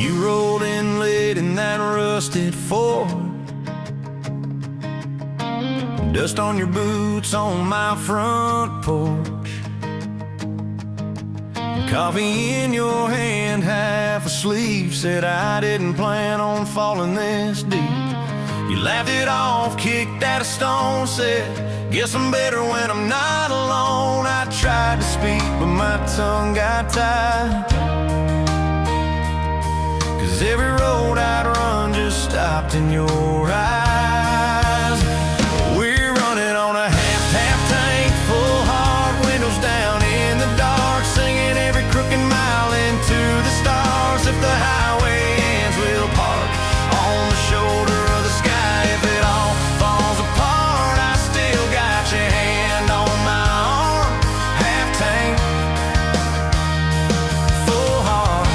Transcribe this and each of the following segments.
You rolled in late in that rusted Ford, dust on your boots on my front porch, coffee in your hand, half asleep. Said I didn't plan on falling this deep. You laughed it off, kicked at a stone, said, guess I'm better when I'm not alone. I tried to speak, but my tongue got tied, 'cause every road I'd run just stopped in your eyes. We're running on a half tank, full hard, windows down in the dark, singing every crooked mile into the stars. If the highway ends, we'll park on the shoulder of the sky. If it all falls apart, I still got your hand on my arm. Half tank, full heart.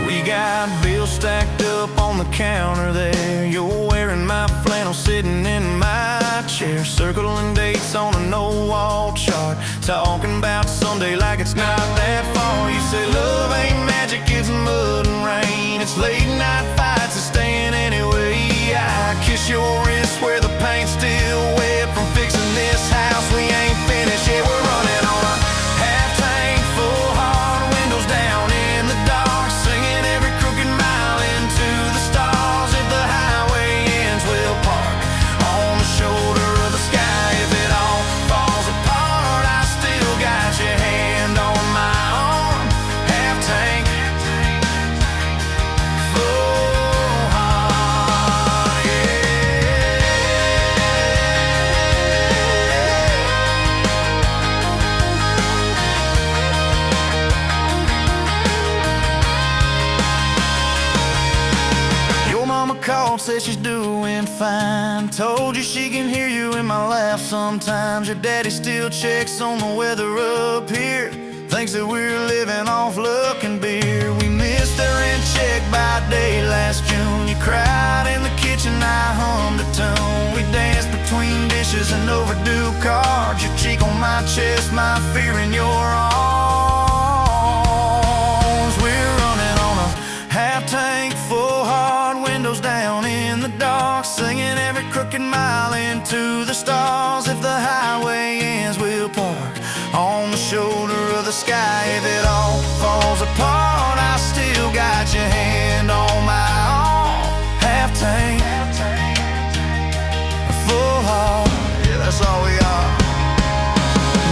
We got bills stacked up on the counter there. You're wearing my flannel, sitting in my chair, circling dates on a no-wall chart, talking about Sunday like it's not that far. You say love ain't magic, it's mud and rain, it's late night fights and staying anyway. I kiss your wrist where the paint's still wet from fixing this house. We ain't finished yet. We're running on a half tank, full hard, windows down in the dark, singing every crooked mile into the stars. If the highway ends, we'll park on the shoulder of the sky. If it all falls apart, I still got your hand on my arm. Half tank, full heart, yeah. Your mama called, said she's doing fine, told you she can hear you in my laugh sometimes. Your daddy still checks on the weather up here, thinks that we're living off luck and beer. We missed our rent check by day last June. You cried in the kitchen, I hummed a tune. We danced between dishes and overdue cards, your cheek on my chest, my fear in your arms. We're running on a half tank, full hard, windows down in the dark, singing every crooked mile into the stars. If the highway ends, we'll park on the shoulder of the sky. If it all falls apart, I still got your hand on my arm. Half tank, full heart, yeah, that's all we are.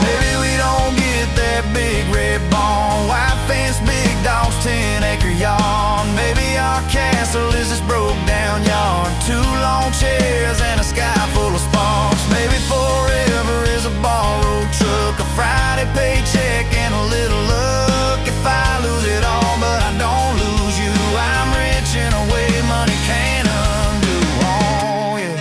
Maybe we don't get that big red barn, white fence, big dogs, 10-acre yard. Maybe our castle is this broke down yard, 2 long chairs and a sky full of sparks. Maybe forever is a borrowed truck, a Friday paycheck and a little luck. If I lose it all but I don't lose you, I'm rich in a way money can't undo. Oh yeah.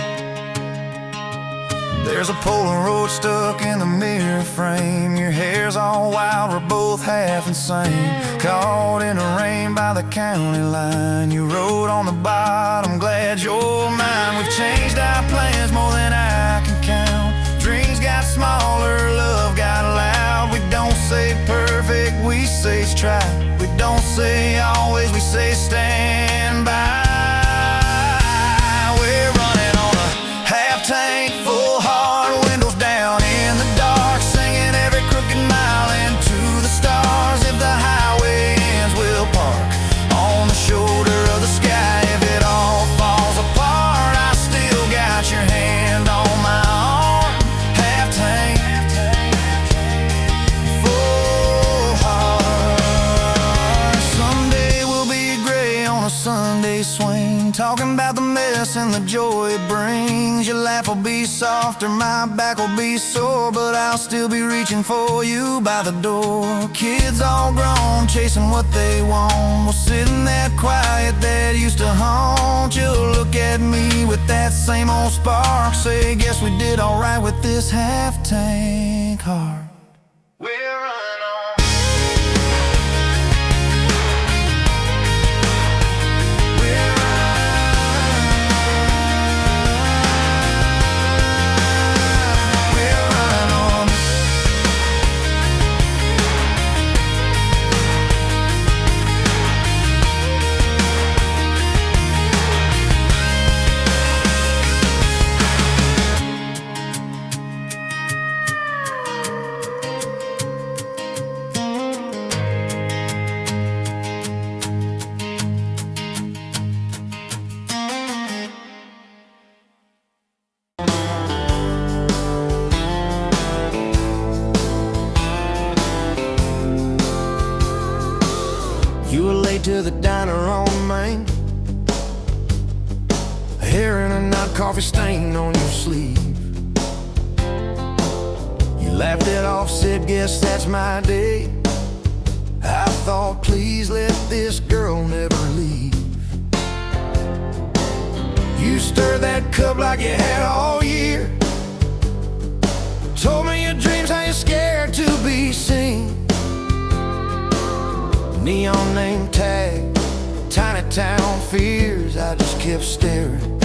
There's a Polaroid stuck in the mirror frame, your hair's all wild, we're both half insane, caught in the rain by the county line. You wrote on the bottom, glad you're mine. We've changed our plans more than I can count, dreams got smaller, love got loud. We don't say perfect, we say try. We don't say always, we say stand by. We're running on a half tank, full hard, windows down in the dark, singing every crooked mile into the stars. If the highway ends, we'll park on the shoulder of the sky. If it all falls apart, I still got your hand on my arm. Half tank, full heart. Someday we'll be gray on a Sunday swing, talking about the mess and the joy it brings. Your laugh will be softer, my back will be sore, but I'll still be reaching for you by the door. Kids all grown, chasing what they want, we'll sit in that quiet that used to haunt. You'll look at me with that same old spark, say, guess we did alright with this half tank heart. We're running on. were late to the diner on Main. Hair in a knot, coffee stain on your sleeve. You laughed it off, said, guess that's my day. I thought, please let this girl never leave. You stirred that cup like you had all year. Told me your dreams, how you're scared to be seen. Neon name tag, tiny town fears. I just kept staring,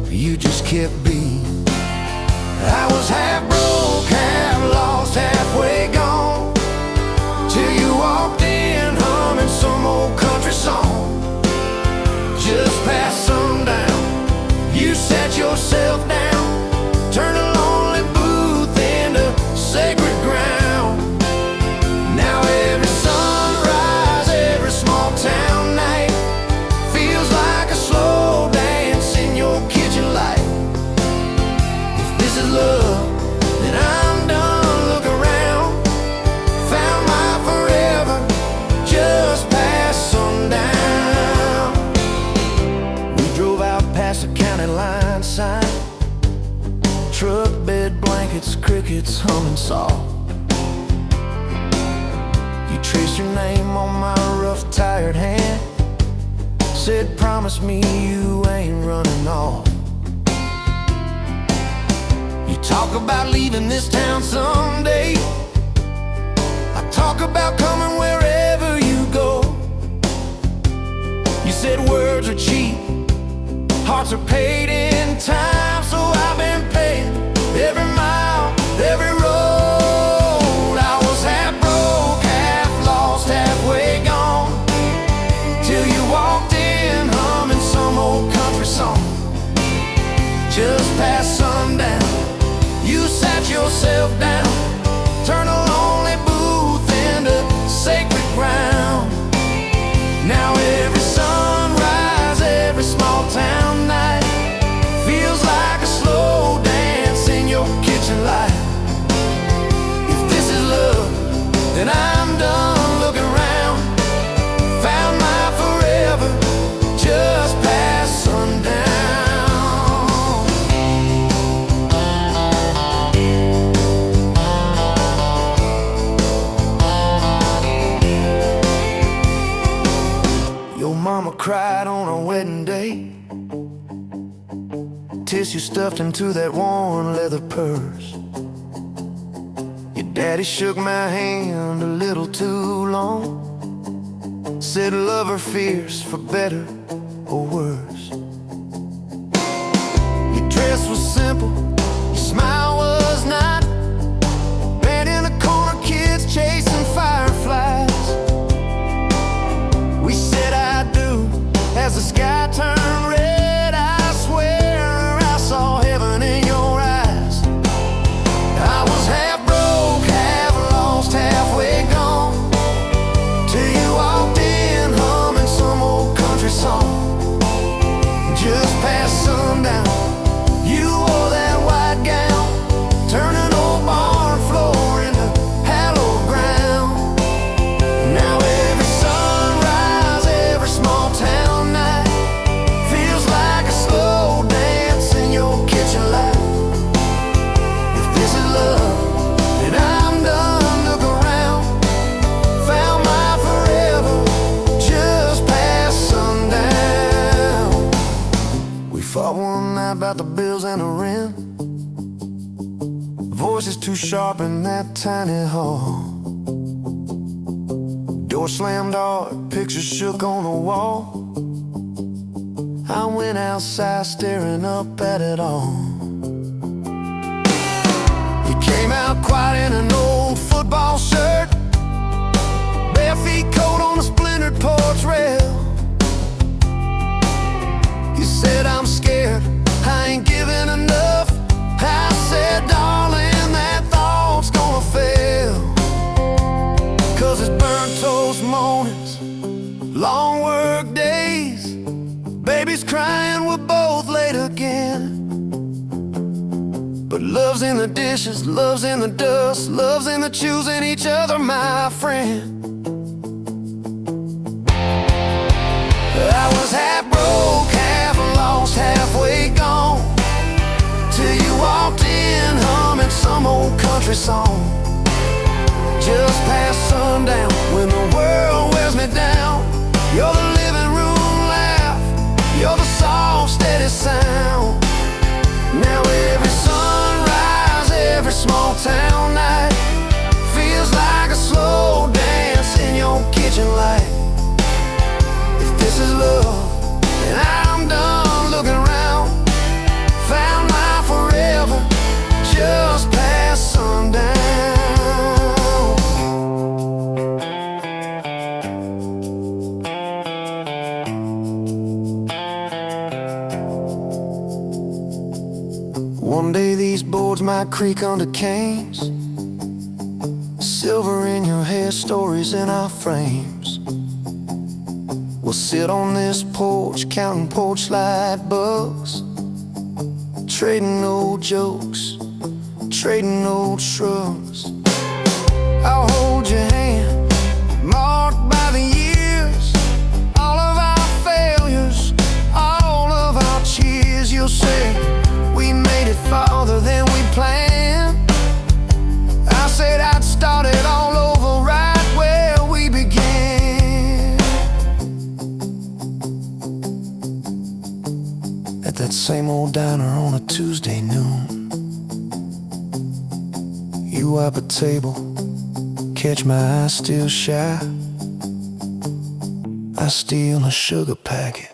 you just kept being. I was half broke, half lost, halfway gone, till you walked in humming some old country song. Just past sundown, you sat yourself down, turned a lonely booth into sacred ground. Now every sunrise, every small town night feels like a slow dance in your kitchen light. If this is love, then I'm done. Look around, found my forever just past sundown. We drove out past the county line sign, truck bed, blankets, crickets humming soft. You traced your name on my rough, tired hand, said, promise me you ain't running off. You talk about leaving this town someday. I talk about coming wherever you go. You said words are cheap, hearts are paid in time. So I've been paying every mile, every road. I was half broke, half lost, halfway gone, till you walked in humming some old country song. Just past sundown, you sat yourself down, turned a lonely booth into sacred ground. Now every sunrise, every small town night feels like a slow dance in your kitchen light. If this is love, then I'm done. Looking around, found my forever just past sundown. Your mama cried on our wedding day, tissue stuffed into that worn leather purse. Your daddy shook my hand a little too long, said love or fears, for better or worse. Your dress was simple, your smile was not. Bed in the corner, kids chasing fireflies. We said I do as the sky turned red. I swear I saw heaven in your eyes. I was half broke, half lost, halfway gone, till you walked in humming some old country song. Just past sundown, you wore that white gown, turning old barn floor into hallowed ground. Now every sunrise, every small town night feels like a slow dance in your kitchen light. If this is love, then I'm done. Look around, found my forever just past sundown. We fought one night about the bills and the rent, voices too sharp in that tiny hall. Door slammed hard, pictures shook on the wall. I went outside staring up at it all. You came out quiet in an old football shirt, bare feet cold on a splintered porch rail. You said, I'm scared, I ain't giving enough. I said, darling, that thought's gonna fail. 'Cause it's burnt toast mornings, long work days, babies crying, we're both late again. But love's in the dishes, love's in the dust, love's in the choosing each other, my friend. some old country song. Just past sundown, when the world wears me down, you're the living room laugh, you're the soft, steady sound. Now every sunrise, every small town night feels like a slow dance in your kitchen light. If this is love, then I'm done looking around. Found my forever just past sundown. One day these boards might creak under canes, silver in your hair, stories in our frames. We'll sit on this porch, counting porch light bugs, trading old jokes, trading old shrugs. I'll hold your hand, marked by the years, all of our failures, all of our cheers. You'll say we made it farther than we planned. I said I'd start it all over right where we began. At that same old diner on a Tuesday noon, you wipe a table, catch my eye still shy. I steal a sugar packet.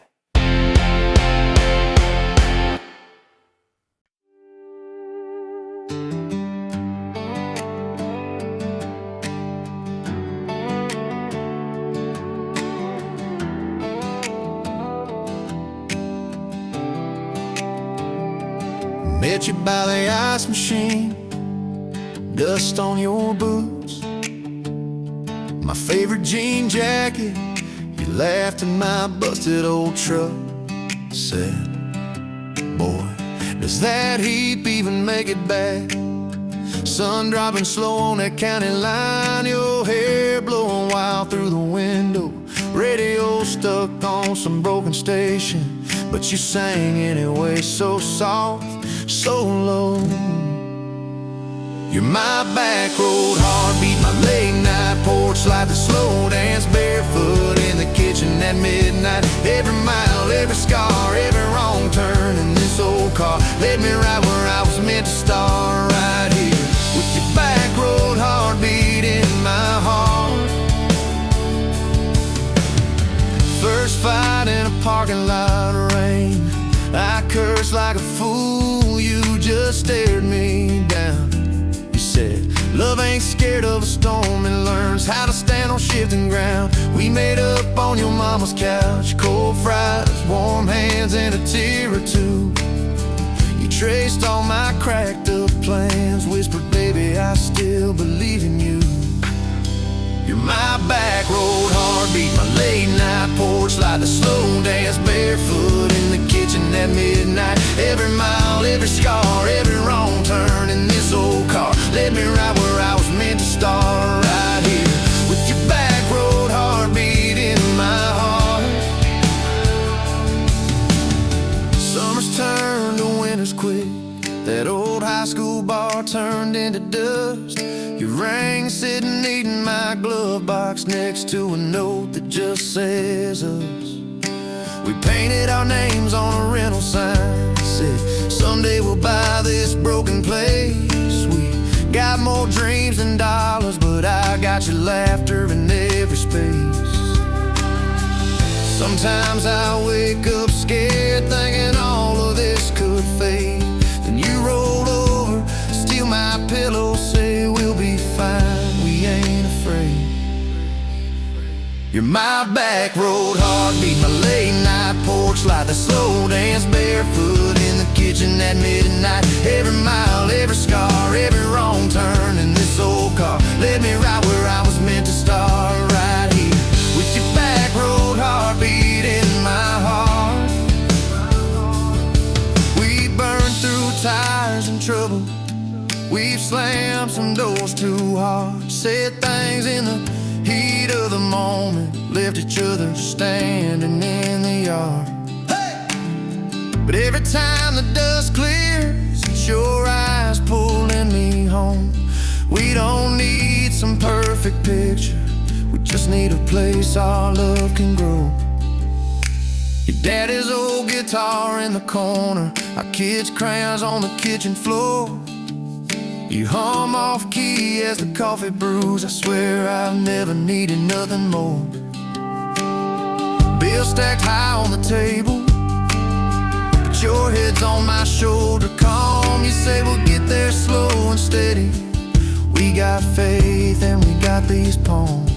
Met you by the ice machine, dust on your boots, my favorite jean jacket. You laughed at my busted old truck. Said, boy, does that heap even make it back? Sun dropping slow on that county line, your hair blowing wild through the window, radio stuck on some broken station, but you sang anyway, so soft, so low. You're my back road heartbeat, my late night porch light, the slow dance barefoot in the kitchen at midnight. Every mile, every scar, every wrong turn in this old car led me right where I was meant to start, right here with your back road heartbeat in my heart. First fight in a parking lot of rain, I cursed like a fool, you just stared me down. You said, love ain't scared of a storm, it learns how to stand on shifting ground. We made up on your mama's couch, cold fries, warm hands, and a tear or two. You traced all my cracked up plans, whispered, baby, I still believe in you. You're my back road heartbeat, my late night porch light, the slow dance barefoot in the kitchen at midnight. Every mile, every scar, every wrong turn in this old car led me right where I was meant to start, right here with your back road heartbeat in my heart. Summers turned to winters quick, that old high school bar turned into dust. Your ring sitting neat in my glove box next to a note that just says us. We painted our names on a rental sign, said someday we'll buy this broken place. We got more dreams than dollars, but I got your laughter in every space. Sometimes I wake up scared, thinking all of this could fade. Then you roll over, steal my pillow, say we'll be fine, we ain't afraid. You're my back road heartbeat, my late night porch light, the slow dance barefoot in the kitchen at midnight. Every mile, every scar, every wrong turn in this old car led me right where I was meant to start, right here with your back road heartbeat in my heart. We burned through tires and trouble, we've slammed some doors too hard, said things in the heat of the moment, left each other standing in the yard. Hey! But every time the dust clears, it's your eyes pulling me We don't need some perfect picture, we just need a place our love can grow. Your daddy's old guitar in the corner, our kids' crayons on the kitchen floor. You hum off key as the coffee brews, I swear I've never needed nothing more. Bills stacked high on the table, but your head's on my shoulder, calm. You say we'll get there slow and steady. We got faith and we got these palms.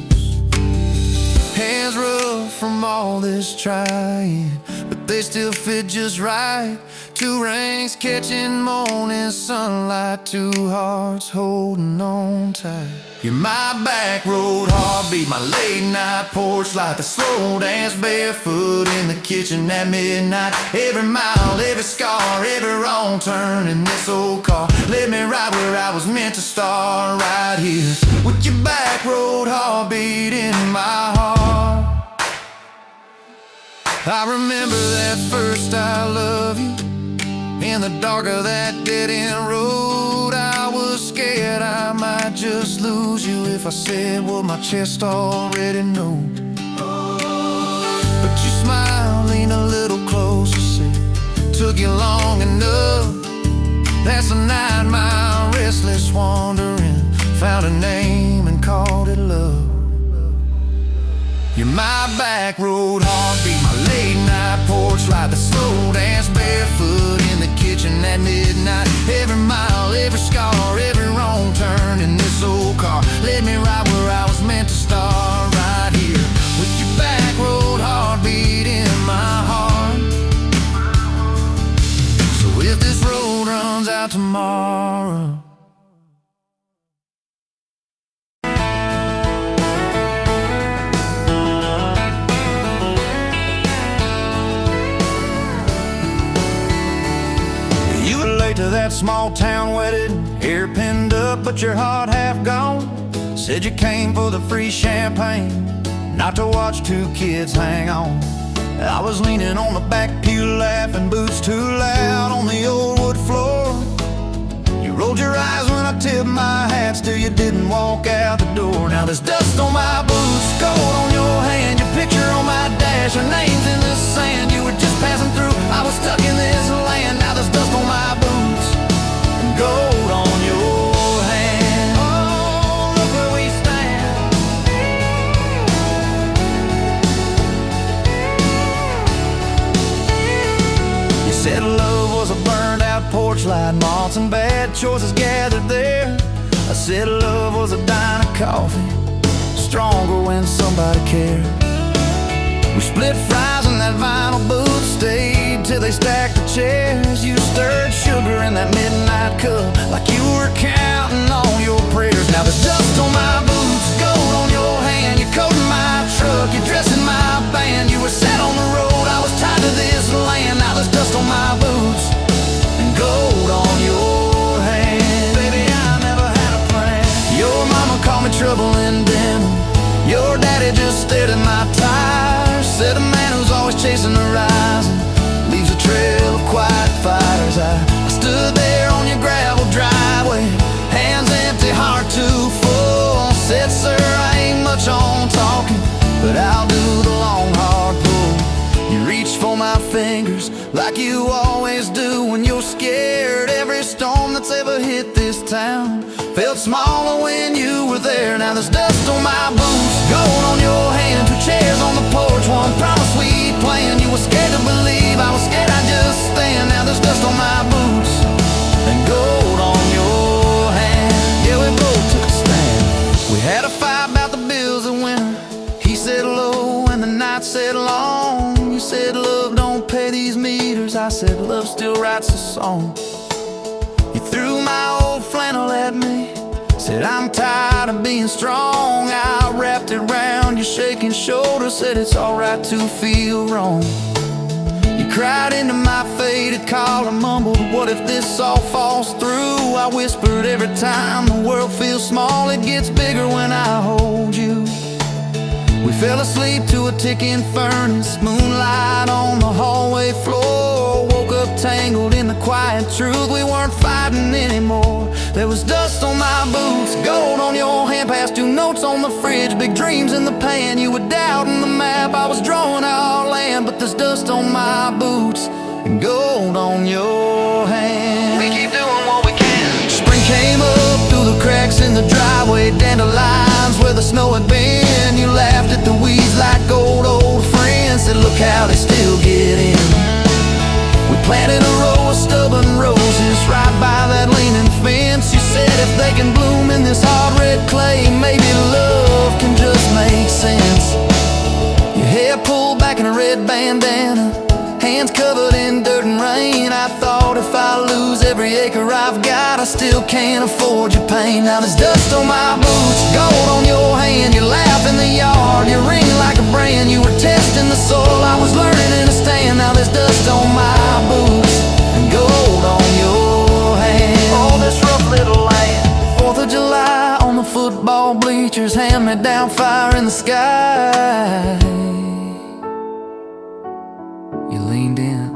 Hands rough from all this trying, but they still fit just right. Two rings catching morning sunlight, two hearts holding on tight. You're my back road heartbeat, my late night porch light, the slow dance barefoot in the kitchen at midnight. Every mile, every scar, every wrong turn in this old car led me right where I was meant to start, right here with your back road heartbeat in my heart. I remember that first I love you in the dark of that dead-end road. I was scared I might just lose you if I said what my chest already knows. But you smiled, leaned a little closer, said, took you long enough. That's a 9-mile restless wandering, found a name and called it love. You're my back road heartbeat, my late night porch light, the slow dance barefoot in the kitchen at midnight. Every mile, every scar, every wrong turn in this old car led me right where I was meant to start, right here with your back road heartbeat in my heart. So if this road runs out tomorrow, to that small town wedding, hair pinned up but your heart half gone. Said you came for the free champagne, not to watch two kids hang on. I was leaning on the back pew laughing, boots too loud on the old wood floor. You rolled your eyes when I tipped my hat, still you didn't walk out the door. Now there's dust on my boots, gold on your hand, your picture on my dash, your name's in the sand. You were just passing through, I was stuck in this land. Now there's dust on my boots, gold on your hand. Oh, look where we stand. You said love was a burned out porch light, moths and bad choices gathered there. I said love was a dime of coffee, stronger when somebody cared. We split fries in that vinyl booth, stayed till they stacked the chairs. You stirred sugar in that midnight cup like you were counting on your prayers. Now there's dust on my boots, gold on your hand, your coat in my truck, your dress in my band. You were set on the road, I was tied to this land. Now there's dust on my boots and gold on your hand. Baby, I never had a plan. Your mama called me trouble in denim, your daddy just stared at my tires. Said a man who's always chasing the horizon leaves a trail of quiet fires. I stood there on your gravel driveway, hands empty, heart too full. Said, sir, I ain't much on talking, but I'll do the long, hard pull. You reached for my fingers like you always do when you're scared. Every storm that's ever hit this town felt smaller when you were there. Now there's dust on my boots, gold on your hand, two chairs on the porch, one promise we planned. You were scared to believe, I was scared I'd just stand. Now there's dust on my boots and gold on your hand. Yeah, we both took a stand. We had a fight about the bills that winter. He said low and the night said long. You said love don't pay these meters, I said love still writes a song. You threw my old flannel at me, said I'm tired of being strong. I wrapped it round your shaking shoulder, said it's alright to feel wrong. You cried into my faded collar, mumbled, what if this all falls through? I whispered, every time the world feels small, it gets bigger when I hold you. We fell asleep to a ticking furnace, moonlight on the hallway floor. Woke up tangled in the quiet truth, we weren't fighting anymore. There was dust on my boots, gold on your hand, past 2 notes on the fridge, big dreams in the pan. You were doubting the map, I was drawing our land, but there's dust on my boots and gold on your hand. We keep doing what we can. Spring came up through the cracks in the driveway, dandelions where the snow had been. You laughed at the weeds like old friends, said look how they still get in. We planted a row of stubborn roses right by that leaning fence. You said if they can bloom in this hard red clay, maybe love can just make sense. Your hair pulled back in a red bandana, hands covered in dirt and rain. I thought if I lose every acre I've got, I still can't afford your pain. Now there's dust on my boots, gold on your hand. You laugh in the yard, you ring like a brand. You were testing the soil, I was learning to stand. Now there's dust on my boots and gold on your hand. Oh, this rough little land. 4th of July on the football bleachers, hand-me-down fire in the sky. You leaned in.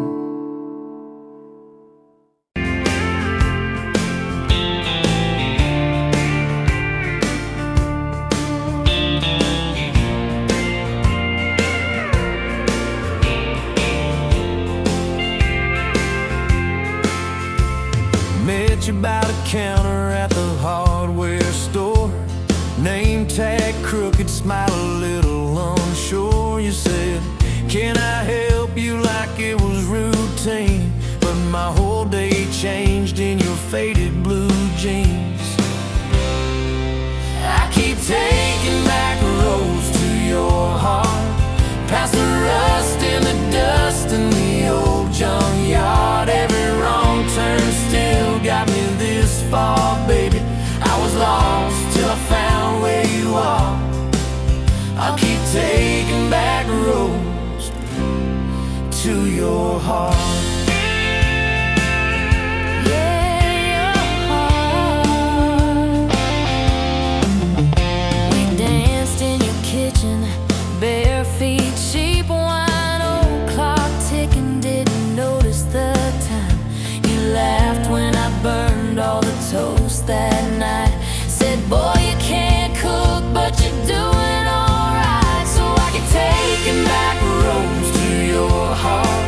Met you by the counter at the hardware store. Name tag crooked, smile a little unsure. You said, can I help you, like it was routine? But my whole day changed in your faded blue jeans. I keep taking back roads to your heart, past the rust and the dust in the old junkyard. Every wrong turn still got me this far, baby. I was lost till I found where you are. I'll keep taking back roads to your heart. Bare feet, cheap wine, old clock ticking, didn't notice the time. You laughed when I burned all the toast that night. Said, boy, you can't cook, but you're doing alright. So I keep taking back roads to your heart,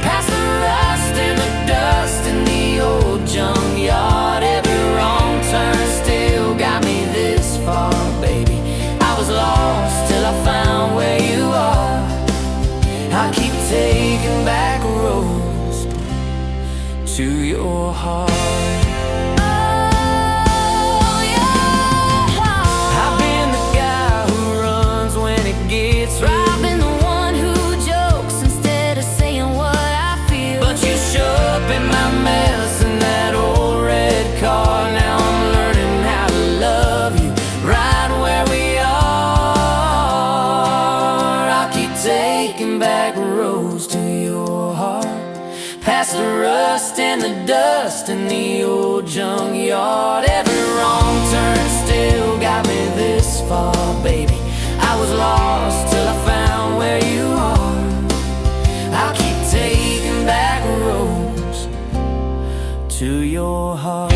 past the rust and the dust in the old junkyard. Every wrong turn still got me this far, baby. I was lost till I found where you are. I keep taking back roads to your heart. Oh, your heart. I've been the guy who runs when it gets real. I've been the one who jokes instead of saying what I feel. But you show up in my mess in that old red car. Now I'm learning how to love you right where we are. Taking back roads to your heart, past the rust and the dust in the old junkyard. Every wrong turn still got me this far, baby. I was lost till I found where you are. I'll keep taking back roads to your heart.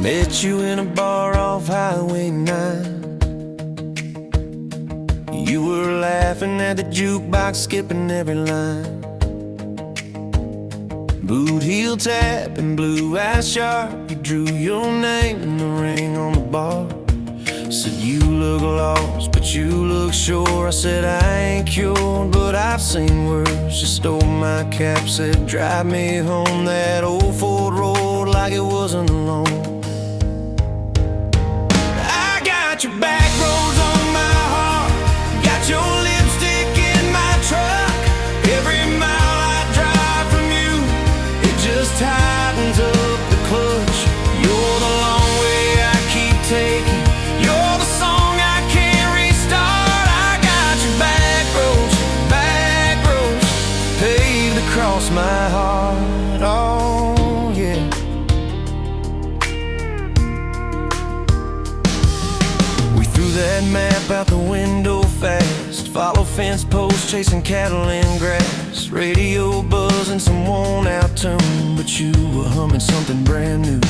Met you in a bar off Highway 9. You were laughing at the jukebox, skipping every line. Boot heel tap and blue eyes sharp. You drew your name in the ring on the bar. Said you look lost, but you look sure. I said I ain't cured, but I've seen worse. You stole my cap, said drive me home that old Ford road like it wasn't alone. I got your back roads on my heart, got your lipstick in my truck. Every mile I drive from you, it just tightens up the clutch. that map out the window fast. Follow fence posts, chasing cattle in grass. Radio buzzing some worn out tune, but you were humming something brand new.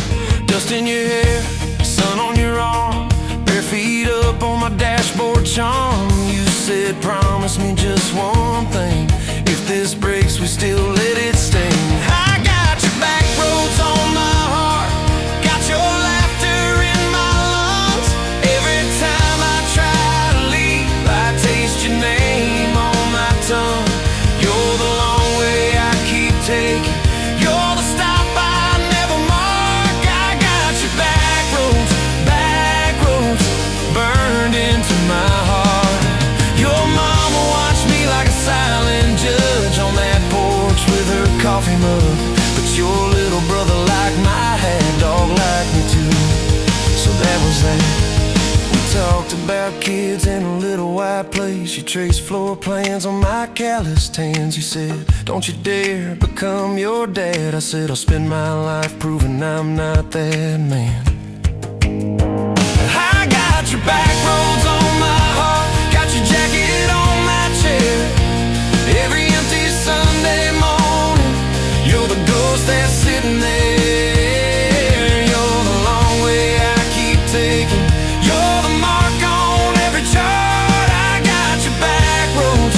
Dust in your hair, sun on your arm, bare feet up on my dashboard charm. You said, promise me just one thing, if this breaks, we still let it sting. I got your back roads on my heart, got your laughter in my lungs. Every time I try to leave, I taste your name on my tongue. You're the long way I keep taking, you're the stop I never mark. I got your back roads burned into my heart. Your mama watched me like a silent judge on that porch with her coffee mug, but your little brother liked my hat, dog liked me too. So that was that. We talked about kids in a little white place. You traced floor plans on my calloused hands. You said, don't you dare become your dad. I said, I'll spend my life proving I'm not that man. I got your back roads on my heart, got your jacket on my chair. Every empty Sunday morning, you're the ghost that's sitting there. You're the long way I keep taking, you're the mark on every chart. I got your back roads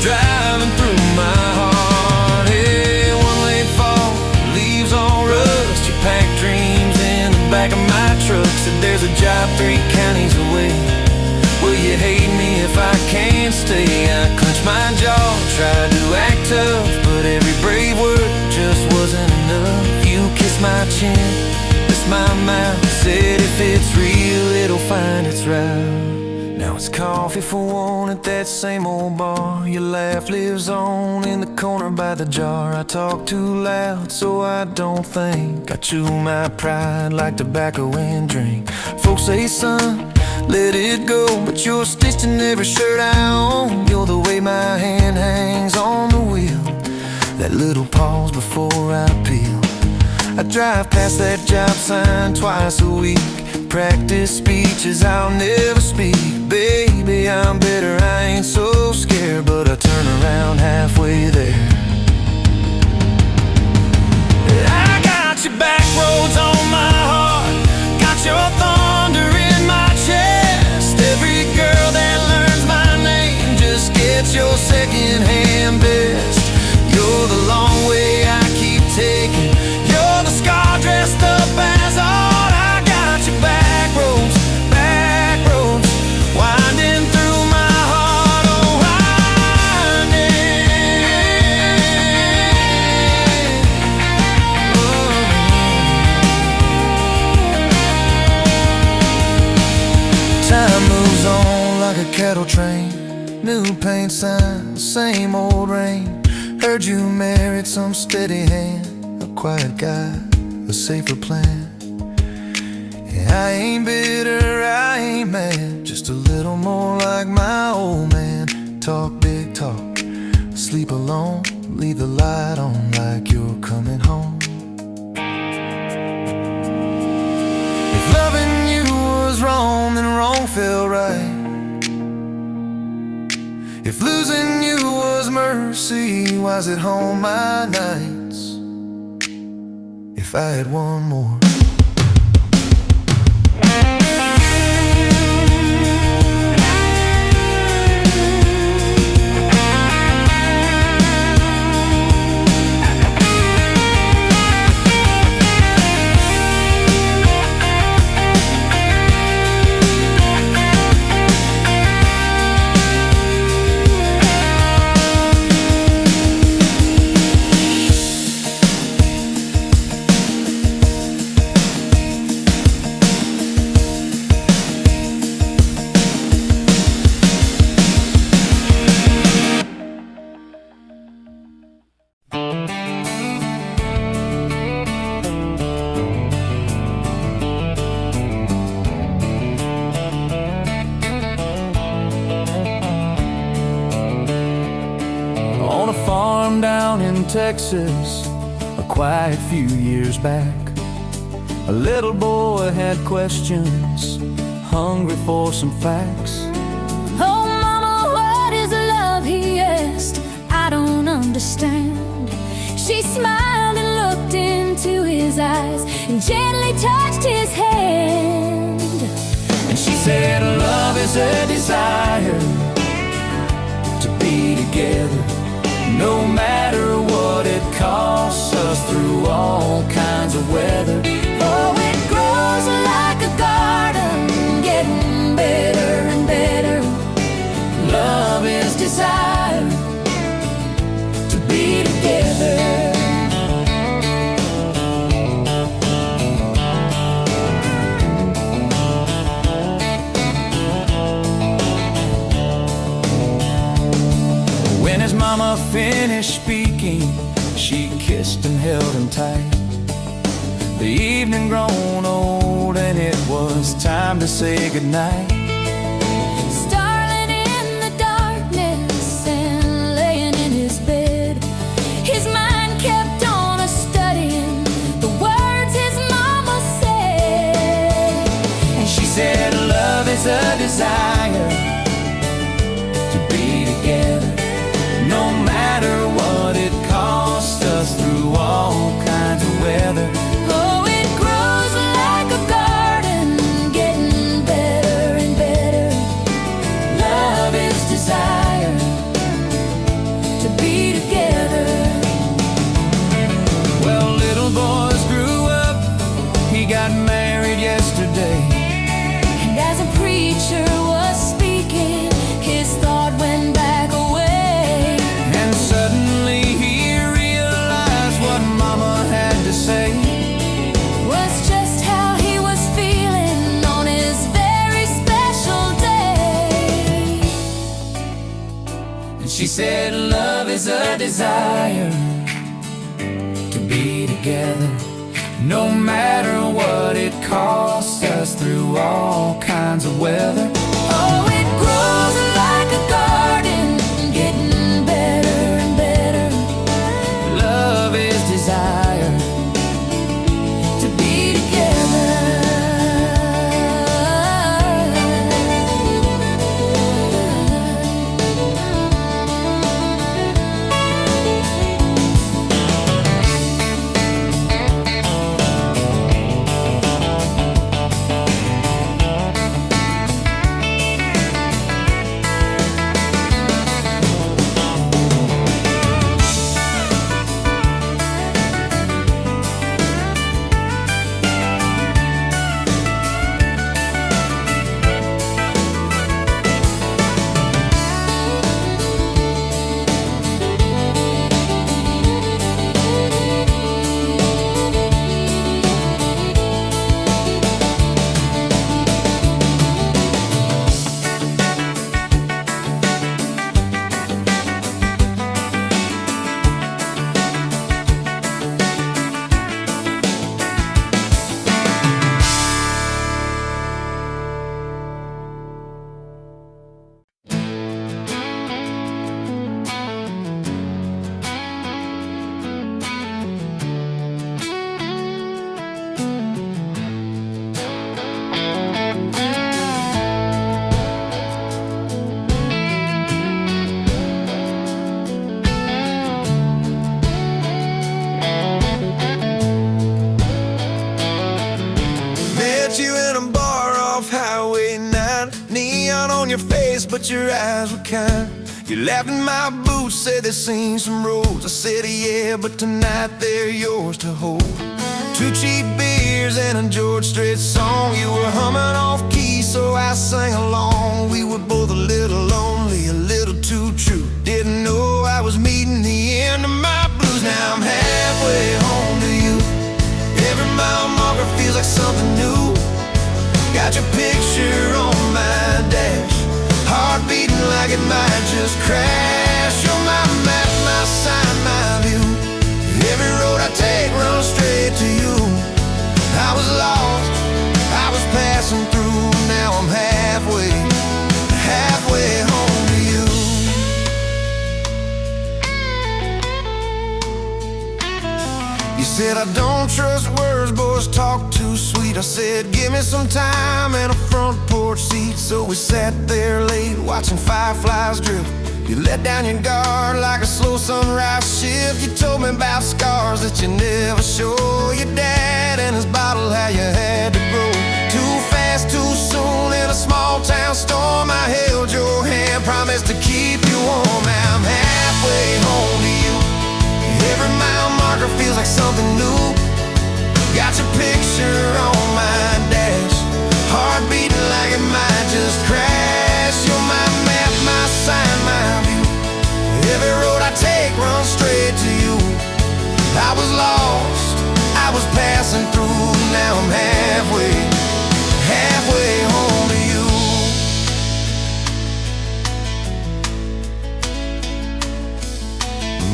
driving through my heart. Hey, one late fall, leaves all rust. You pack dreams in the back of my truck. Said there's a job 3 counties away. Will you hate me if I can't stay? I clenched my jaw, tried to act tough, but every brave word just wasn't enough. You kissed my chin, kissed my mouth, said if it's real, it'll find its route. Now it's coffee for one at that same old bar. Your laugh lives on in the corner by the jar. I talk too loud, so I don't think. I chew my pride like tobacco and drink. Folks say, son, let it go, but you're stitched in every shirt I own. You're the way my hand hangs on the wheel, that little pause before I peel. I drive past that job sign twice a week, practice speeches I'll never speak. Baby, I'm better, I ain't so scared, but I turn around halfway there. I got your back roads on my heart, got your thunder in my chest. Every girl that learns my name just gets your second-hand best. You're the long way I keep taking, you're the scar dressed up as art. I got your back roads winding through my heart, oh winding. Time moves on like a cattle train, new paint sign, same old rain. Heard you married some steady hand, a quiet guy, a safer plan. Yeah, I ain't bitter, I ain't mad, just a little more like my old man. Talk big talk, sleep alone, leave the light on like you're coming home. If loving you was wrong, then wrong felt right. If losing you was mercy, why's it home my nights? If I had one more. Texas, a quiet few years back, a little boy had questions hungry for some facts. Oh, Mama, what is love, he asked. I don't understand. She smiled and looked into his eyes and gently touched his hand. And she said, love is a desire to be together, no matter what it costs us, through all kinds of weather. Oh, it grows like a garden, getting better and better. Love is desire to be together. When his mama finished speaking, she kissed and held him tight. The evening grown old and it was time to say goodnight. Starling in the darkness and laying in his bed, his mind kept on a-studying the words his mama said. And she said, love is a desire to be together, no matter what it costs us, through all kinds of weather. Oh, it grows like a garden, getting better and better. Love is desire To be together. Well, little boys grew up, he got married yesterday. And as a preacher was speaking, his thought went back away. And suddenly he realized what Mama had to say. Was just how he was feeling on his very special day. And she said, love is a desire to be together, no matter what it costs us, through all kinds of weather. Oh, it grows like a garden, getting better and better. Love is desire To be together. On your face, but your eyes were kind. You laughed in my boots, said they've seen some roads. I said yeah, but tonight they're yours to hold. 2 cheap beers and a George Strait song. You were humming off key, so I sang along. We were both a little lonely, a little too true. Didn't know I was meeting the end of my blues. Now I'm halfway home to you. Every mile marker feels like something new. Got your picture on my dash, heart beating like it might just crash. You're my map, my sign, my view. Every road I take runs straight to you. I was lost, I was passing through. Now I'm halfway home to you. You Said I don't trust words, boys talk too sweet. I said give me some time and a front porch seat. So we sat there late watching fireflies drift. You let down your guard like a slow sunrise shift. You told me about scars that you never show. Your dad and his bottle, how you had to grow too fast, too soon in a small town storm. I held your hand, promised to keep you warm. Now I'm halfway home to you. Every mile marker feels like something new. Got your picture on my dash, heart beating like it might just crash. You're my map, my sign, my view. Every road I take runs straight to you. I was lost, I was passing through. Now I'm halfway home to you.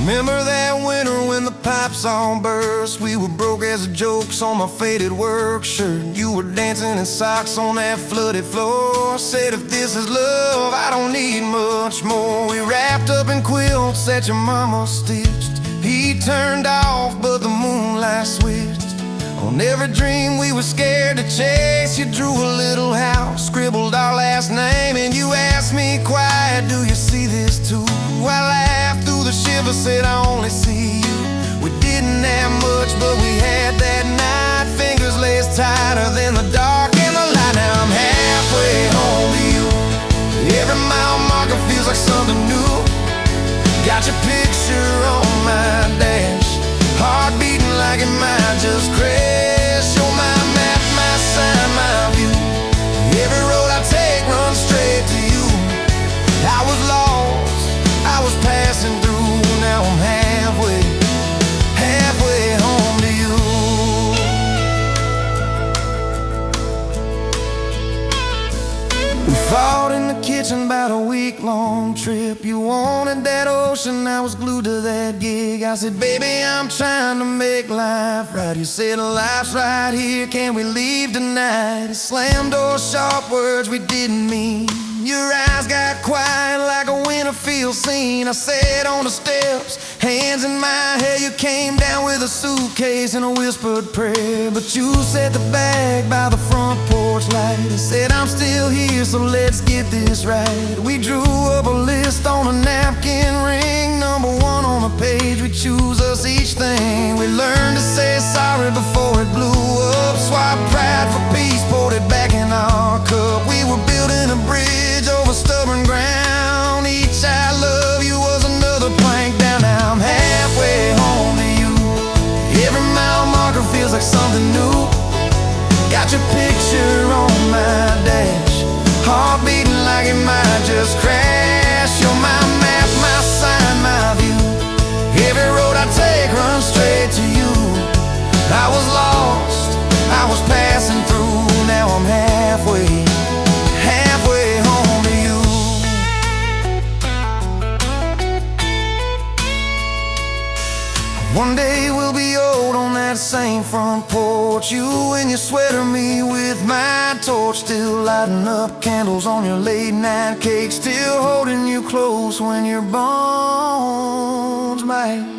Remember that winter when the pipes all burst? We were broke as the jokes on my faded work shirt. You were dancing in socks on that flooded floor. Said if this is love, I don't need much more. We wrapped up in quilts that your mama stitched. Heat turned off, but the moonlight switched. On every dream we were scared to chase, you drew a little house, scribbled our last name, and you asked me quiet, do you see this too? I laughed through the shiver, said I only see you. We didn't have much, but we had that night. Fingers laced tighter than the dark and the light. Now I'm halfway home to you. Every mile marker feels like something new. Got your picture on my dash, heart beating like it might just crash. You're my map, my sign, my view. Every road I take runs straight to you. I was lost, I was passing through. Now I'm halfway home to you. We fought in the kitchen about a week-long trip. You wanted that ocean, I was glued to that gig. I said, baby, I'm trying to make life right. You said, life's right here, can we leave tonight? It slammed doors, sharp words we didn't mean. Your eyes got quiet like a winter field scene. I sat on the steps, hands in my hair. You came down with a suitcase and a whispered prayer. But you set the bag by the front porch light and said, I'm still here, so let's get this right. We drew up a list on a napkin ring, number one on the page. We choose us each thing. We learned to say sorry before it blew up. Swap pride for peace, poured it back in our cup. We were building a bridge over stubborn ground. Each I love you was another plank down. Now I'm halfway home to you. Every mile marker feels like something new. Got your picture on my dash, heart beating like it might just crash. You're my map, my sign, my view. Every road I take runs straight to you. I was lost, I was passing through. Now I'm halfway home to you. One day we'll be old on that same front porch. You in your sweater, me with my torch. Still lighting up candles on your late night cake. Still holding you close when your bones might.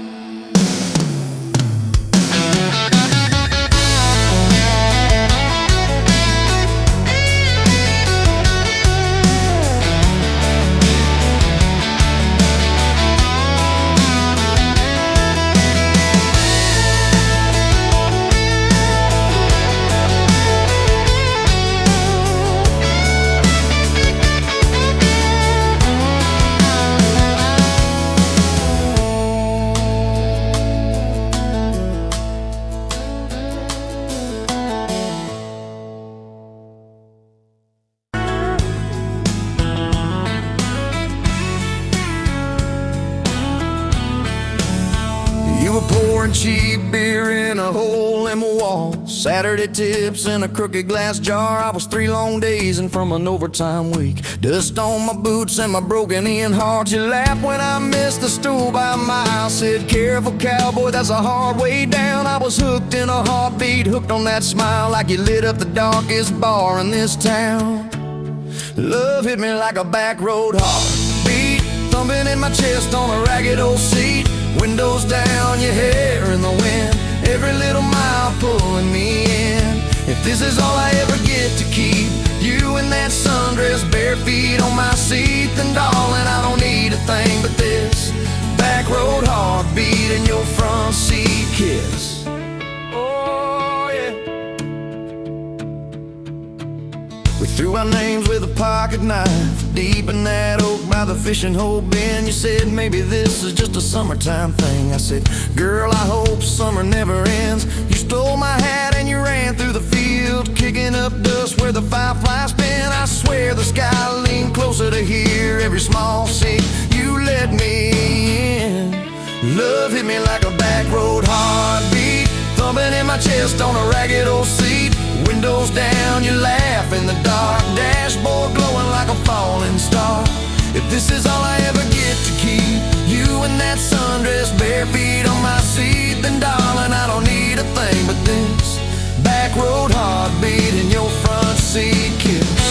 You were pouring cheap beer in a hole in my wall, Saturday tips in a crooked glass jar. I was 3 long days and from an overtime week. Dust on my boots and my broken-in heart. You laughed when I missed the stool by a mile. Said, careful cowboy, that's a hard way down. I was hooked in a heartbeat, hooked on that smile, like you lit up the darkest bar in this town. Love hit me like a back road heartbeat, thumping in my chest on a ragged old seat. Windows down, your hair in the wind. every little mile pulling me in. If this is all I ever get to keep, you in that sundress, bare feet on my seat, then darling, I don't need a thing but this back road heartbeat and your front seat kiss. Oh yeah. We threw our names with a pocket knife deep in that oak by the fishing hole bin. You said maybe this is just a summertime thing. I said, girl, I hope summer never ends. You stole my hat and you ran through the field, kicking up dust where the fireflies spin. I swear the sky leaned closer to hear every small sink you let me in. Love hit me like a back road heartbeat, thumping in my chest on a ragged old seat. Windows down, you laugh in the dark, dashboard glowing like a falling star. If this is all I ever get to keep, you in that sundress, bare feet on my seat, then darling, I don't need a thing but this back road heartbeat and your front seat kiss.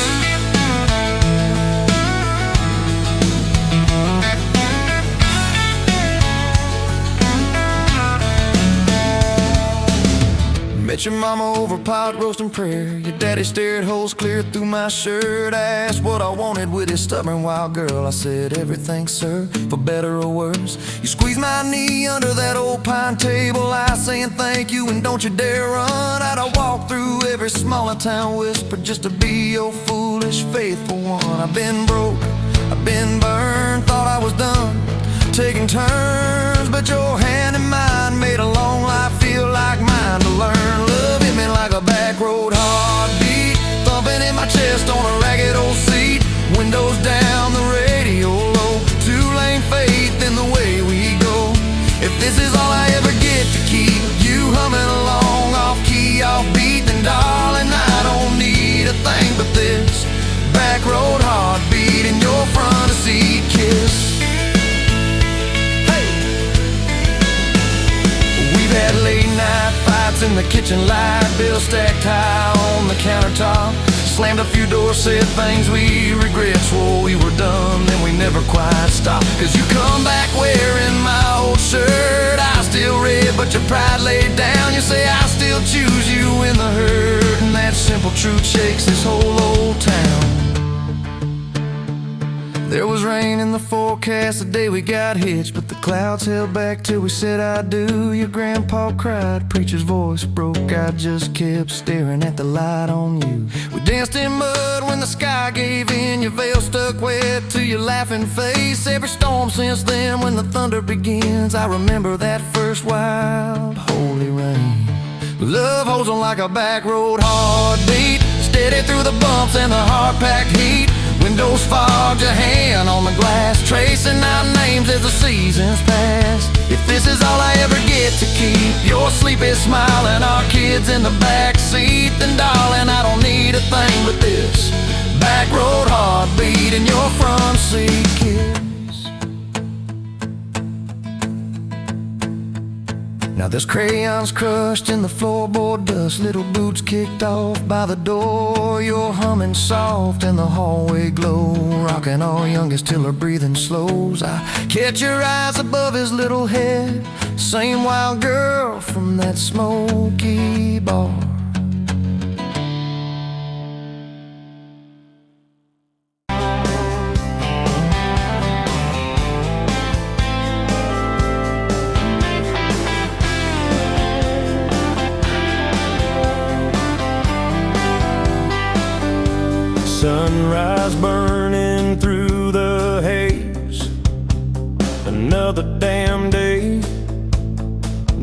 Met your mama over pot roast and prayer. Your daddy stared holes clear through my shirt. I asked what I wanted with his stubborn wild girl. I said everything, sir, for better or worse. You squeezed my knee under that old pine table, I saying thank you and don't you dare run. I'd walk through every smaller town whisper just to be your foolish faithful one. I've been broke, I've been burned, thought I was done taking turns, but your hand in mine made a long life feel like mine to learn. Love hit me like a back road heartbeat, thumping in my chest on a ragged old seat. Windows down, the radio low, two-lane faith in the way we go. If this is all I ever get to keep, you humming along off key, off beat, then darling, I don't need a thing but this back road heartbeat and your front seat kiss. Had late night fights in the kitchen light, bills stacked high on the countertop. Slammed a few doors, said things we regret, swore we were done, then we never quite stopped. Cause you come back wearing my old shirt, I still red but your pride laid down. You say I still choose you in the hurt, and that simple truth shakes this whole old town. There was rain in the forecast the day we got hitched, but the clouds held back till we said I do. Your grandpa cried, preacher's voice broke, I just kept staring at the light on you. We danced in mud when the sky gave in, your veil stuck wet to your laughing face. Every storm since then when the thunder begins, I remember that first wild holy rain. Love holds on like a back road heartbeat, steady through the bumps and the hard-packed heat. Windows fogged, your hand on the glass, tracing out names as the seasons pass. If this is all I ever get to keep, your sleepy smile and our kids in the back seat, then darling, I don't need a thing but this back road heartbeat and your front seat kiss. Now there's crayons crushed in the floorboard dust, little boots kicked off by the door. You're humming soft in the hallway glow, rocking our youngest till her breathing slows. I catch your eyes above his little head, same wild girl from that smoky bar. Sunrise burning through the haze, another damn day,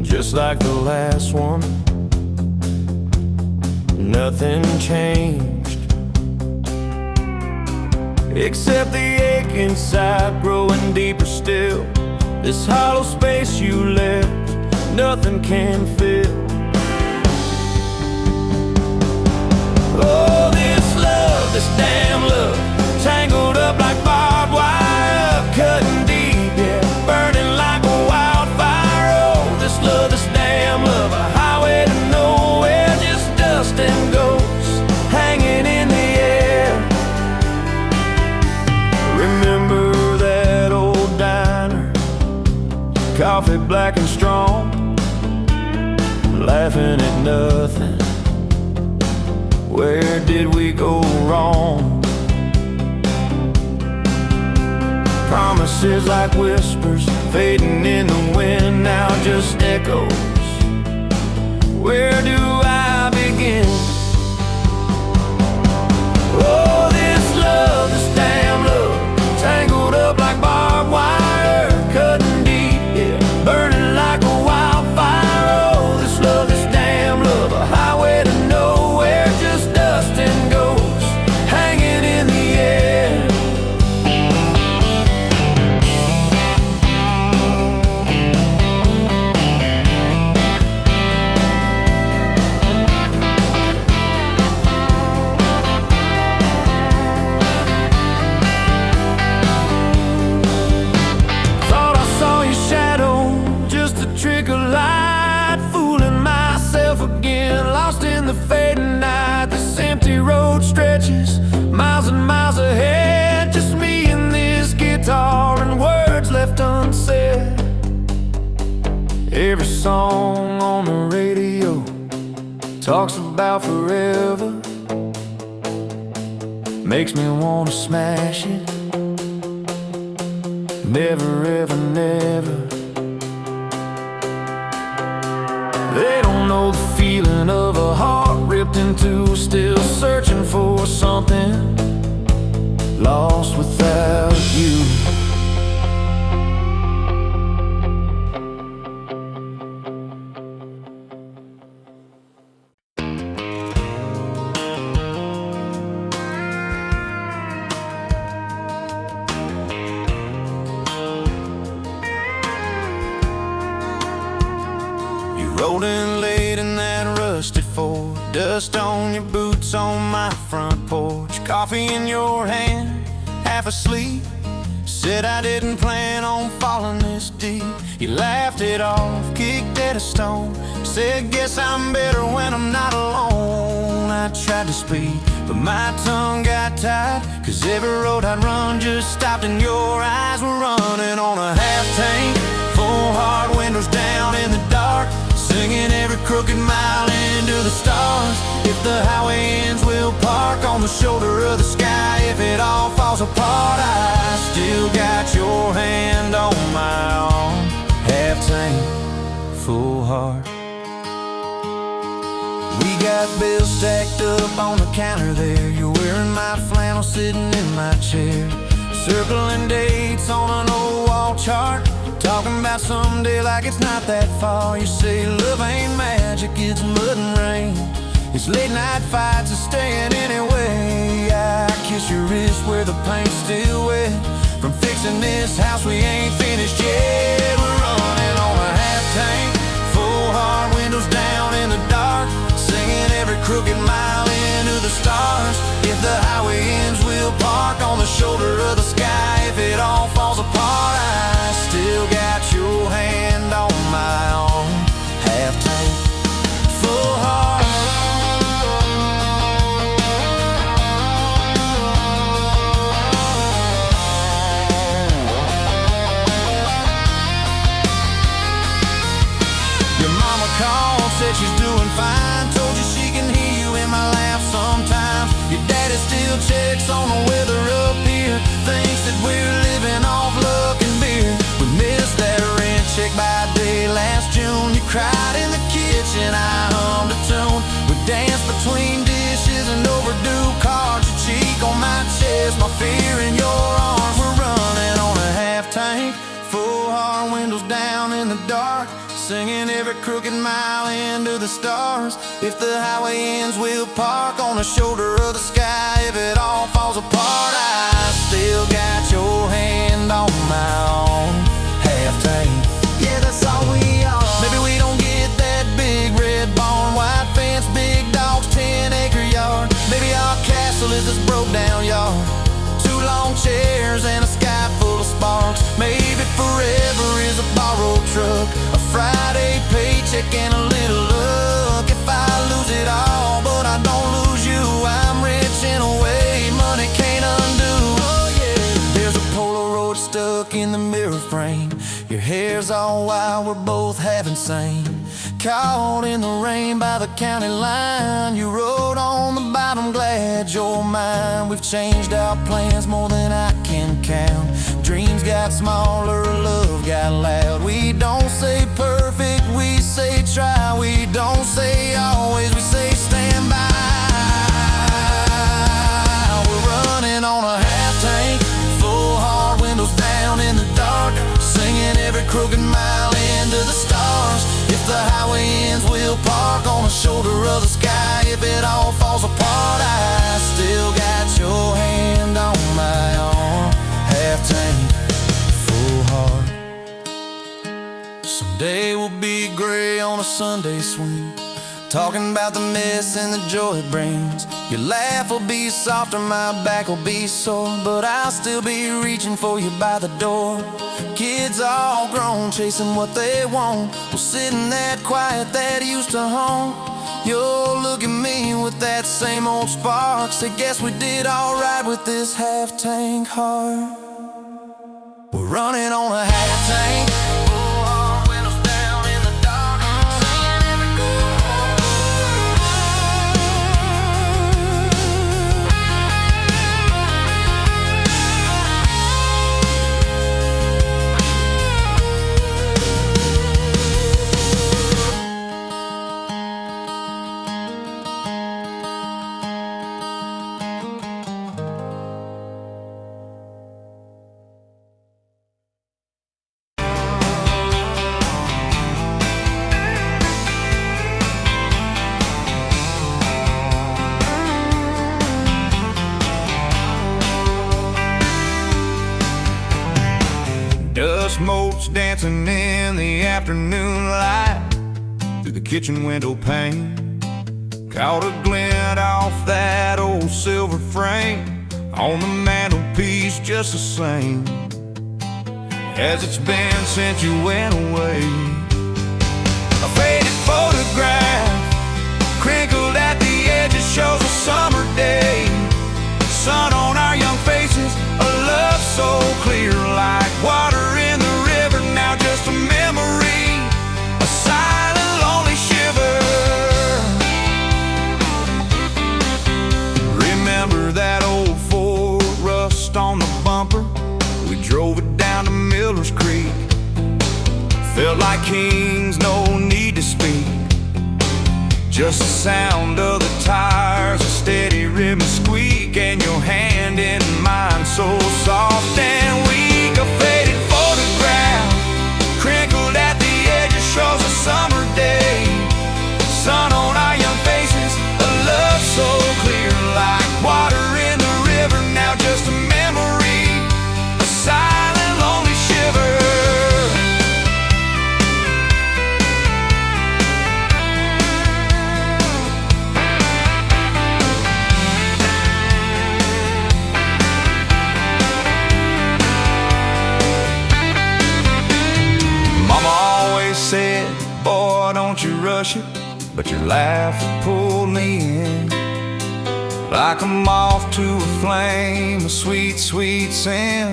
just like the last one. Nothing changed, except the ache inside growing deeper still. This hollow space you left, nothing can fill. Oh, this damn love, tangled up like barbed wire, cutting deep, yeah, burning like a wildfire. Oh, this love, this damn love, a highway to nowhere, just dust and ghosts hanging in the air. Remember that old diner, coffee black and strong, laughing at nothing. Where did we go wrong? Promises like whispers fading in the wind, now just echoes. Where do I begin? Oh, this love, this damn love, tangled up like barbed wire, cutting deep, yeah, burning like a wildfire. Oh, this love, this damn love, a highway to nowhere, just dust and ghosts hanging in the air. The fading night, this empty road stretches miles and miles ahead. Just me and this guitar and words left unsaid. Every song on the radio talks about forever, makes me wanna smash it. Never ever never. They don't know the feeling of a heart ripped in two, still searching for something, lost without you. Rolling late in that rusted Ford, dust on your boots on my front porch, coffee in your hand, half asleep. Said I didn't plan on falling this deep. You laughed it off, kicked at a stone, said guess I'm better when I'm not alone. I tried to speak, but my tongue got tied, 'cause every road I'd run just stopped and your eyes were running on a half tank, full hard, windows down in the dark, singing every crooked mile into the stars. If the highway ends, we'll park on the shoulder of the sky. If it all falls apart, I still got your hand on my arm. Half tank, full heart. We got bills stacked up on the counter there. You're wearing my flannel, sitting in my chair, circling dates on an old wall chart, talking about someday like it's not that far. You say love ain't magic, it's mud and rain, it's late night fights and staying anyway. I kiss your wrist where the paint's still wet, from fixing this house we ain't finished yet. We're running on a half tank, full hard, windows down in the dark, singing every crooked mile into the stars. If the highway ends, we'll park on the shoulder of the sky. If it all falls apart, I still got your hand on my arm. Half tank, full heart. Your mama called, said she's doing fine, told you she can hear you in my laugh sometimes. Your daddy still checks on the weather up here, thinks that we're living off luck and beer. We missed that rent check by day last June. You cried in the kitchen, I hummed a tune. We danced between dishes and overdue cards. Your cheek on my chest, my fear in your arms. We're running on a half tank, full hard, windows down in the dark, singing every crooked mile into the stars. If the highway ends, we'll park on the shoulder of the sky. If it all falls apart, I still got your hand on my arm. Half tank, yeah, that's all we are. Maybe we don't get that big red barn, white fence, big dogs, 10-acre yard. Maybe our castle is this broke down yard, 2 long chairs and a sky full of sparks. Maybe forever is a borrowed truck, a Friday paycheck and a little luck. If I lose it all, but I don't lose you, I'm rich in a way money can't undo. Oh yeah, there's a Polaroid stuck in the mirror frame. Your hair's all wild, we're both half insane. Caught in the rain by the county line, you rode on the bottom, glad you're mine. We've changed our plans more than I can count. Dreams got smaller, love got loud. We don't say perfect, we say try. We don't say always, we say stand by. We're running on a half tank, full hard, windows down in the dark, singing every crooked mile into the stars. If the highway ends, we'll park on the shoulder of the sky. If it all falls apart, I still got your hand on my arm. Half tank, full heart. Someday we'll be gray on a Sunday swing, talking about the mess and the joy it brings. Your laugh will be softer, my back will be sore, but I'll still be reaching for you by the door. Kids all grown, chasing what they want. We'll sit in that quiet that used to haunt. You'll look at me with that same old spark, say guess we did alright with this half-tank heart. We're running on a half-tank, full hard, windows down in the dark, singing every Dust motes dancing in the afternoon light through the kitchen window pane. Caught a glint off that old silver frame on the mantelpiece, just the same as it's been since you went away. A faded photograph crinkled at the edges shows a summer day. Sun on our young faces, a love so clear like water in the river, now just a memory, a silent lonely shiver. Remember that old Ford, rust on the bumper, we drove it down to Miller's Creek. Felt like kings, no need to speak, just the sound of the tires, a steady rhythm squeak, and your hand in mine so soft and weak. A faded photograph crinkled at the edges shows a summer day. Sun on our young faces, a love so clear like water in the river, now just a memory, a silent lonely shiver. Said, boy, don't you rush it, but your laugh pulled me in like a moth to a flame, a sweet, sweet sin.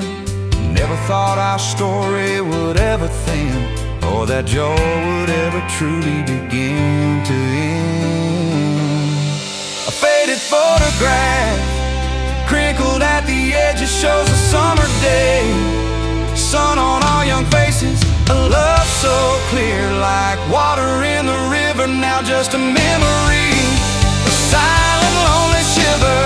Never thought our story would ever thin, or that joy would ever truly begin to end. A faded photograph crinkled at the edges shows a summer day. Sun on our young faces, a love so clear like water in the river, now just a memory, a silent lonely shiver.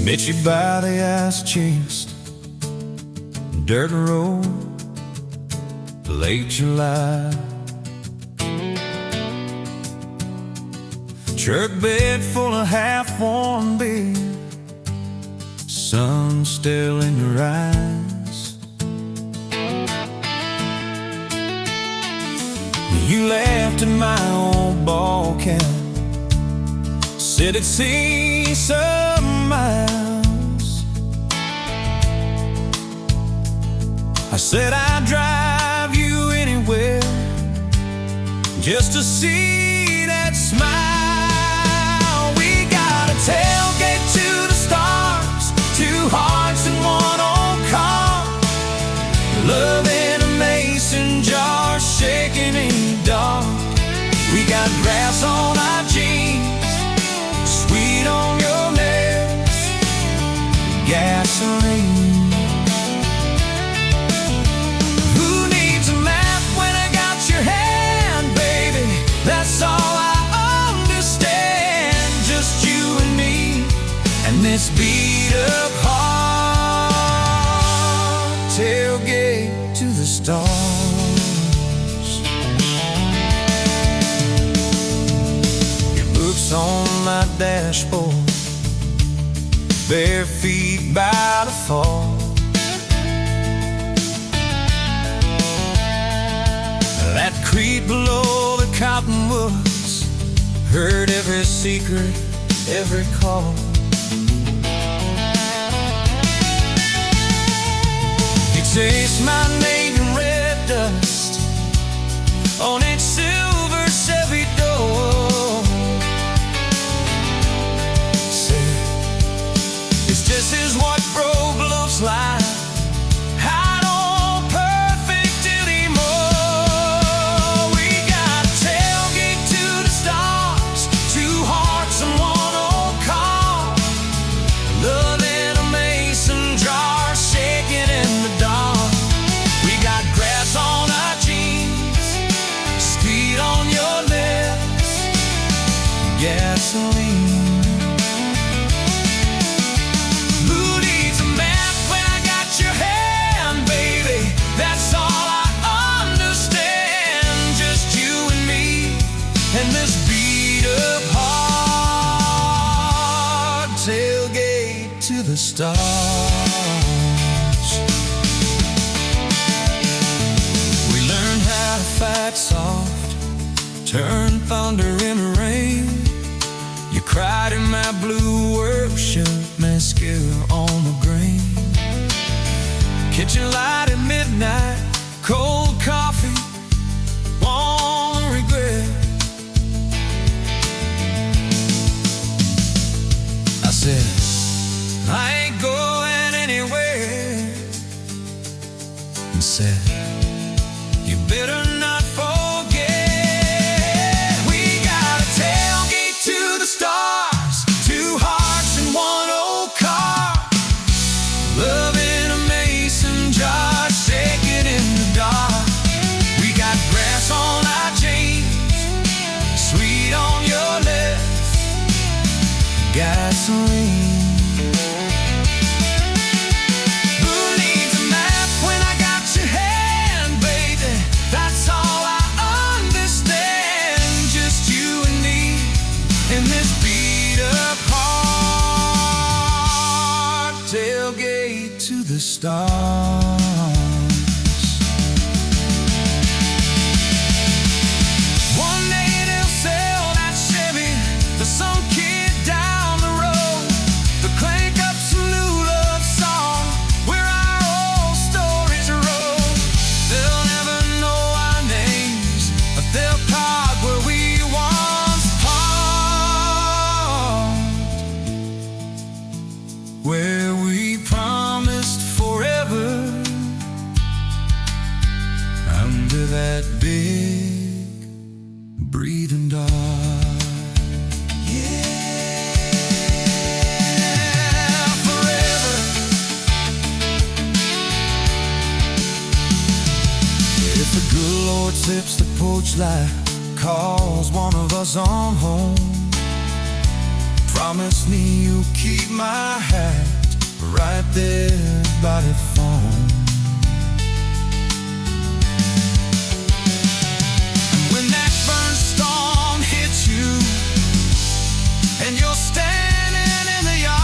Met you by the ice chest, dirt road, late July. Jerk bed full of half-warm beer, sun still in your eyes. You laughed at my old ball cap, said it'd see some miles. I said I'd drive you anywhere just to see that smile. We got a tailgate to the stars, two hearts in one old car, love in a mason jar, shaking in the dark. We got grass on our jeans, sweet on your lips, gasoline. Who needs a map when I got your hand, baby? That's all I understand. Just you and me, and this beat up heart, tailgate to the stars. On my dashboard, bare feet by the fall. That creek below the cottonwoods, heard every secret, every call. He chased my name in red dust on its silver Chevy door. This is what broke love's like. I don't perfect anymore. We got a tailgate to the stars, two hearts in one old car, love in a mason jar, shaking in the dark. We got grass on our jeans, speed on your lips, gasoline. That's all I understand. Just you and me, and this beat up heart, tailgate to the stars. We learned how to fight soft, turn thunder into rain. You cried in my blue work shirt, mascara on the grain. Kitchen light at midnight, cold coffee, won't regret. I said, I ain't going anywhere. And said, you better not forget. We got a tailgate to the stars, two hearts in one old car, love in a mason jar, shaking in the dark. We got grass on our jeans, sweet on your lips, gasoline. Who needs a map when I got your hand, baby? That's all I understand. Just you and me in this beat up heart, tailgate to the stars. One day they'll sell that Chevy to some kid down the road. They'll crank up some new love song where our old stories roll. They'll never know our names, but they'll park where we once parked, where we promised forever under that big breathing dog. Yeah, forever. If the good Lord sips the porch light, calls one of us on home, promise me you'll keep my hat right there by the phone. When that first storm hits you and you're standing in the yard,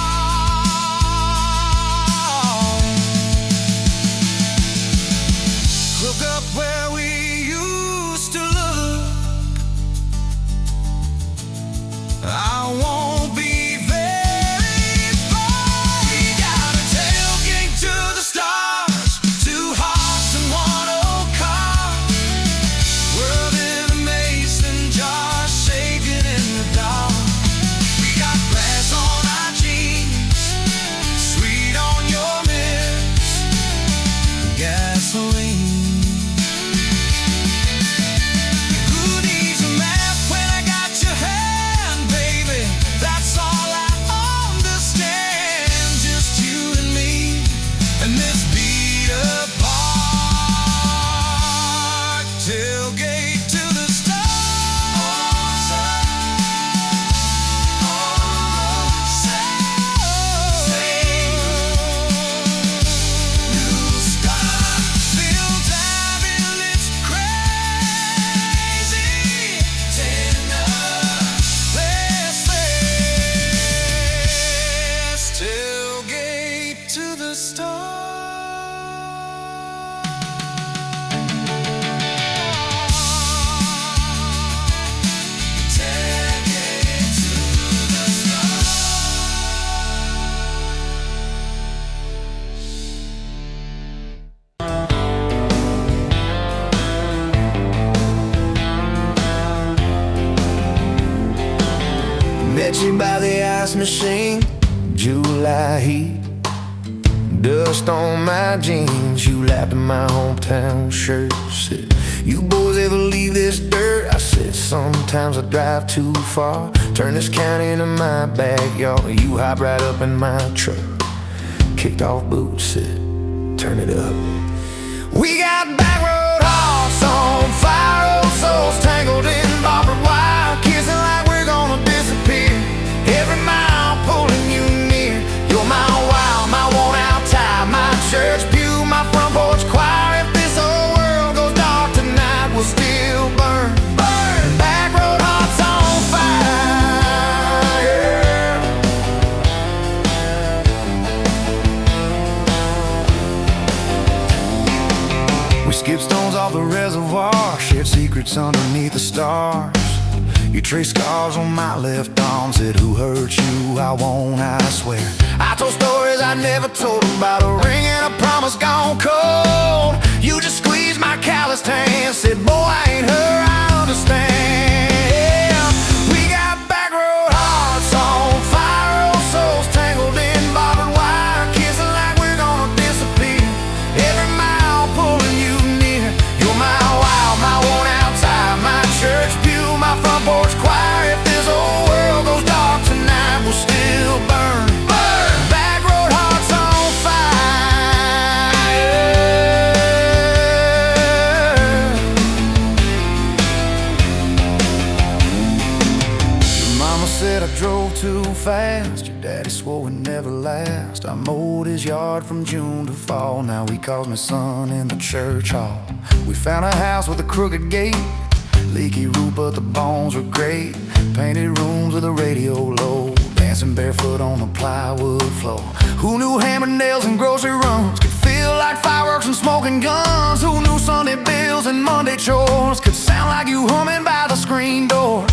Met you by the ice machine, July heat, dust on my jeans. You lapped in my hometown shirt. Said, you boys ever leave this dirt? I said, sometimes I drive too far. Turn this county into my backyard. You hop right up in my truck, kicked off boots, said, turn it up. We got back road hearts on fire, old souls tangled in barbed wire, kissing like we're gonna disappear. Every mile pulling you near. You're my wild, my worn-out tie, my church pew, my front porch choir. If this whole world goes dark tonight, we'll still burn. Burn. Back road hearts on fire. We skipped stones off the reservoir, shared secrets underneath the stars. You traced scars on my left arm, said, who hurt you? I won't, I swear. I told stories I never told about a ring and a promise gone cold. You just squeezed my calloused hand, said, boy, I ain't her, I understand. We got back road hearts on fire, old souls tangled in barbed wire, kissing like we're gonna disappear. Every mile pulling you near. You're my wild, my worn-out tie, my church pew, my front porch choir. If this whole world goes dark tonight, we'll still burn. Burn. Back road hearts on fire. Your mama said I drove too fast. Your daddy swore we'd never last. I mowed his yard from June to fall. Now he calls me son in the church hall. We found a house with a crooked gate, leaky roof, but the bones were great. Painted rooms with a radio low, dancing barefoot on the plywood floor. Who knew hammer nails and grocery runs could feel like fireworks and smoking guns? Who knew Sunday bills and Monday chores could sound like you humming by the screen door?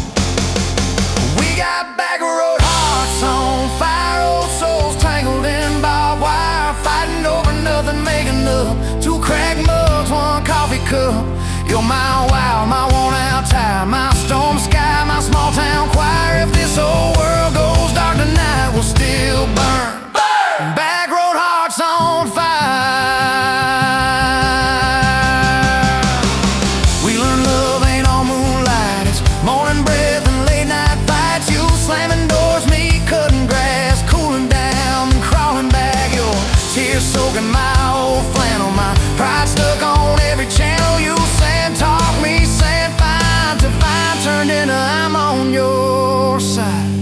We got back road hearts on fire, old souls tangled in barbed wire, fighting over nothing, making up two cracked mugs, one coffee cup. You're my wild, my worn-out tie, my storm sky, my small-town choir. If this whole world goes dark tonight, we'll still burn. Burn. Back road hearts on fire. We learned love ain't all moonlight. It's morning breath and late-night fights. You slamming doors, me cutting grass, cooling down and crawling back. Your tears soaking my old flannel, my pride stuck on every channel. You talk me, saying fine to fine turned into I'm on your side.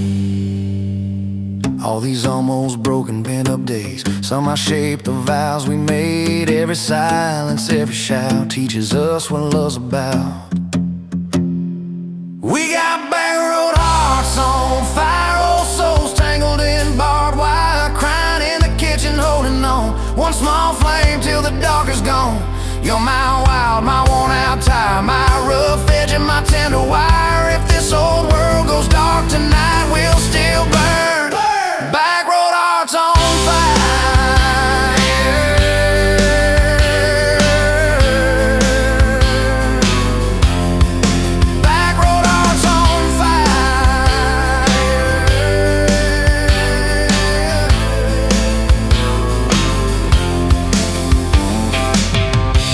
All these almost broken pent-up days, somehow shaped the vows we made. Every silence, every shout teaches us what love's about. We got back road hearts on fire, old souls tangled in barbed wire, crying in the kitchen, holding on one small flame till the dark is gone. You're my wild, my worn-out tie, my rough edge and my tender wire. If this old world goes dark tonight, we'll still burn. Burn. Back road hearts on fire. Back road hearts on fire.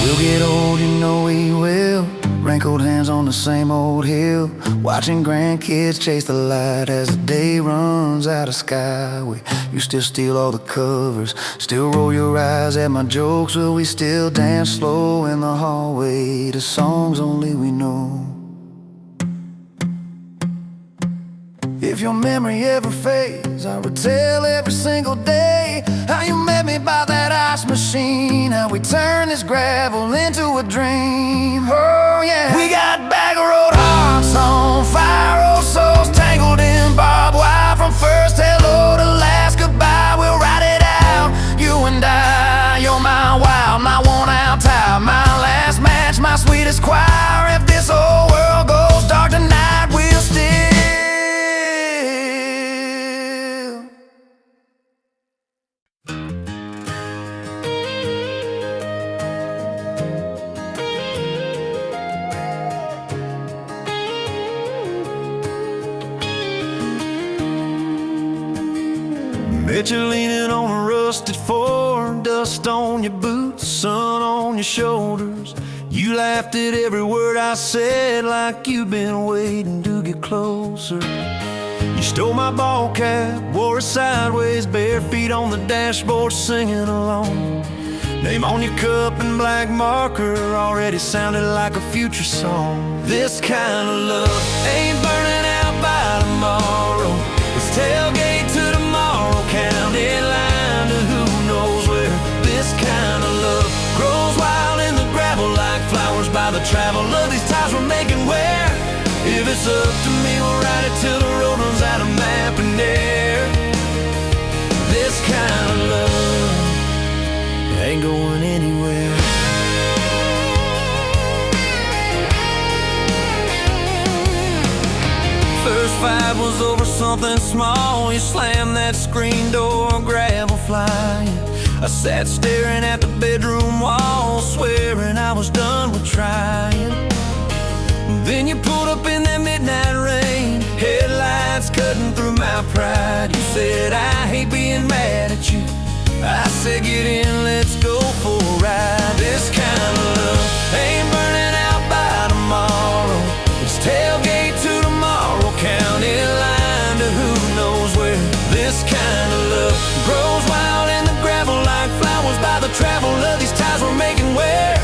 We'll get old, you know we will. Wrinkled hands on the same old hill, watching grandkids chase the light as the day runs out of sky. You still steal all the covers, still roll your eyes at my jokes. Will we still dance slow in the hallway to songs only we know? If your memory ever fades, I would tell every single day how you met me by that ice machine, how we turned this gravel into a dream. Oh yeah. We got back road hearts on fire, old souls tangled in barbed wire. From first hello to last goodbye, we'll ride it out, you and I. You're my wild, my worn-out tie, my last match, my sweetest choir. If this whole world goes dark tonight, we'll still Met you leaning on a rusted Ford, dust on your boots, sun on your shoulders. You laughed at every word I said, like you've been waiting to get closer. You stole my ball cap, wore it sideways, bare feet on the dashboard, singing along. Name on your cup in black marker already sounded like a future song. This kind of love ain't burning out by tomorrow. It's tailgate to tomorrow, county line to who knows where. This kind of love grows wild in the gravel like flowers by the travel of these ties we're making where. If it's up to me, we'll ride it till the road runs out of map and air. This kind of love ain't going anywhere. First fight was over something small. You slammed that screen door, gravel flying. I sat staring at the bedroom wall, swearing I was done with trying. Then you pulled up in that midnight rain, headlights cutting through my pride. You said, I hate being mad at you. I said, get in, let's go for a ride. This kind of love ain't burning out by tomorrow. It's tailgate to tomorrow, county line to who knows where. This kind of love grows wild in the gravel like flowers by the travel of these ties we're making where.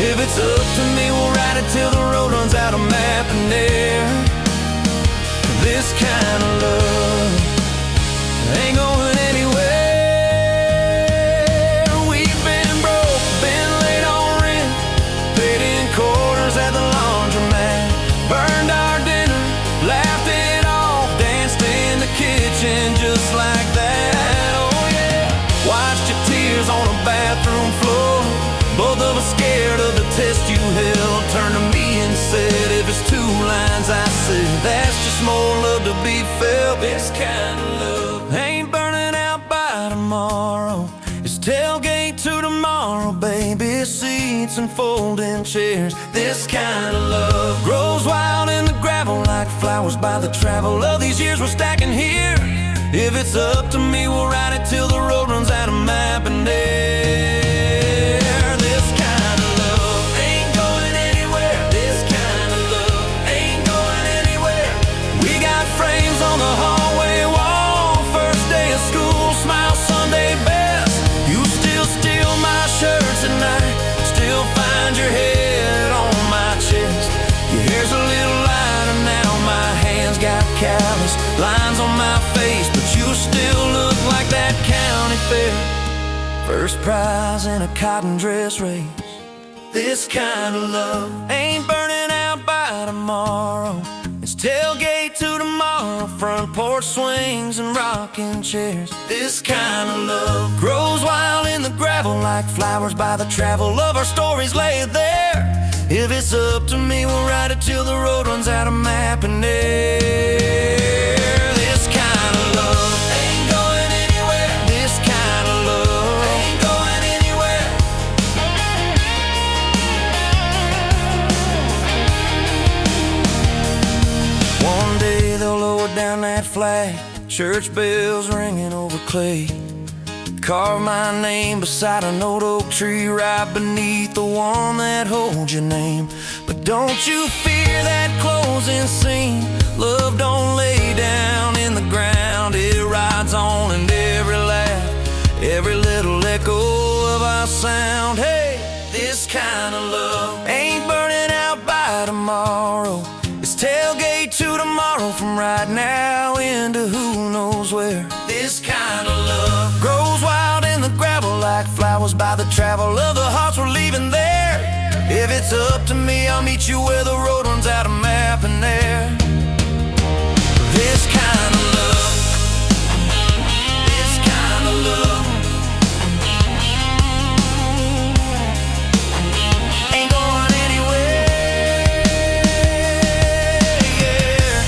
If it's up to me, we'll ride it till the road runs out of map and air. This kind of love ain't going anywhere. We've been broke, been late on rent, paid in quarters at the laundromat, burned our dinner, laughed it off, danced in the kitchen just like that. Oh yeah, watched your tears on a bathroom floor. Both of us scared of the test you held. Turned to me and said, if it's two lines I said, that's just more love to be felt. This kind of love ain't burning out by tomorrow. It's tailgate to tomorrow, baby seats and folding chairs. This kind of love grows wild in the gravel like flowers by the travel of these years we're stacking here. If it's up to me, we'll ride it till the road runs out of map and air. On the hallway wall, first day of school, smile Sunday best. You still steal my shirts at night, still find your head on my chest. Your hair's a little lighter now, my hands got callous lines on my face, but you still look like that county fair. First prize in a cotton dress race. This kind of love ain't burning out by tomorrow. It's tailgate to tomorrow, front porch swings and rocking chairs. This kind of love grows wild in the gravel like flowers by the travel of our stories laid there. If it's up to me, we'll ride it till the road runs out of map and air. This kind of love ain't going anywhere. This kind of love ain't going anywhere. One day they'll lower down that flag, church bells ringing over clay. Carve my name beside an old oak tree right beneath the one that holds your name. But don't you fear that closing scene. Love don't lay down in the ground. It rides on in every laugh, every little echo of our sound. Hey, this kind of love ain't burning out by tomorrow. It's tailgate to tomorrow, from right now into who knows where. This kind of love grows wild in the gravel like flowers by the travel of the hearts we're leaving there. If it's up to me, I'll meet you where the road runs out of map and air. This kind of love, this kind of love ain't going anywhere, yeah.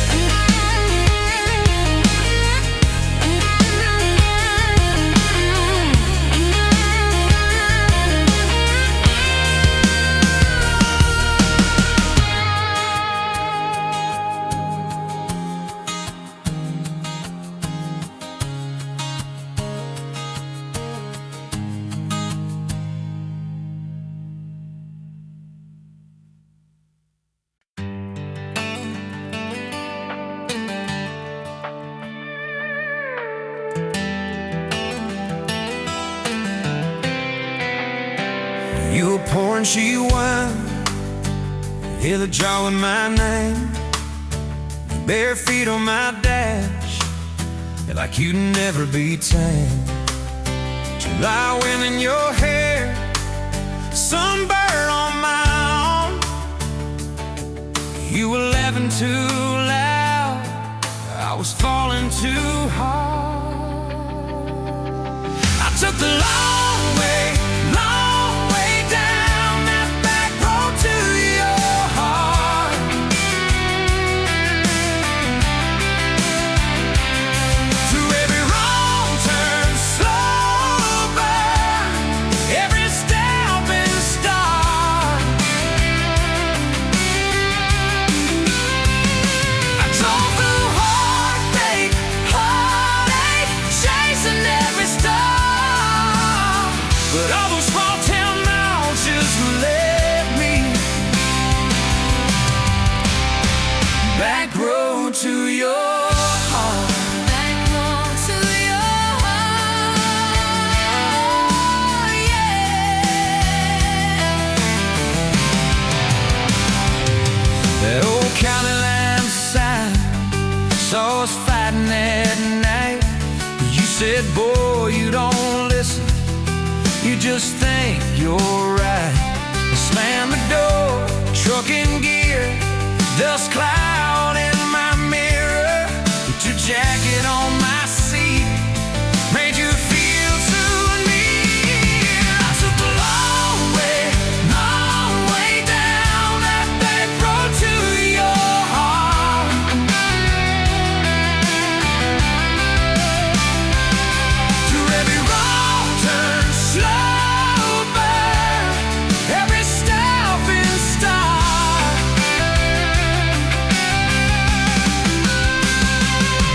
You were pouring cheap wine, hear the jar with my name, bare feet on my dash, you're like you'd never be tamed. July wind in your hair, sunburn on my arm. You were laughing too loud, I was falling too hard. I took the long way down that back road to your heart. Through every wrong turn, slow burn, every step and start. I drove through heartache, chasing every star. But all those small town miles just led me back road to your heart. Back road to your heart, yeah. That old county line sign saw us fighting that night. You said, boy, you don't listen, you just think you're right. I slammed the door, truck in gear, dust cloud in my mirror. Put your jacket on my seat, made you feel too near. I took the long way down that back road to your heart. Through every wrong turn, slow burn, every step and start.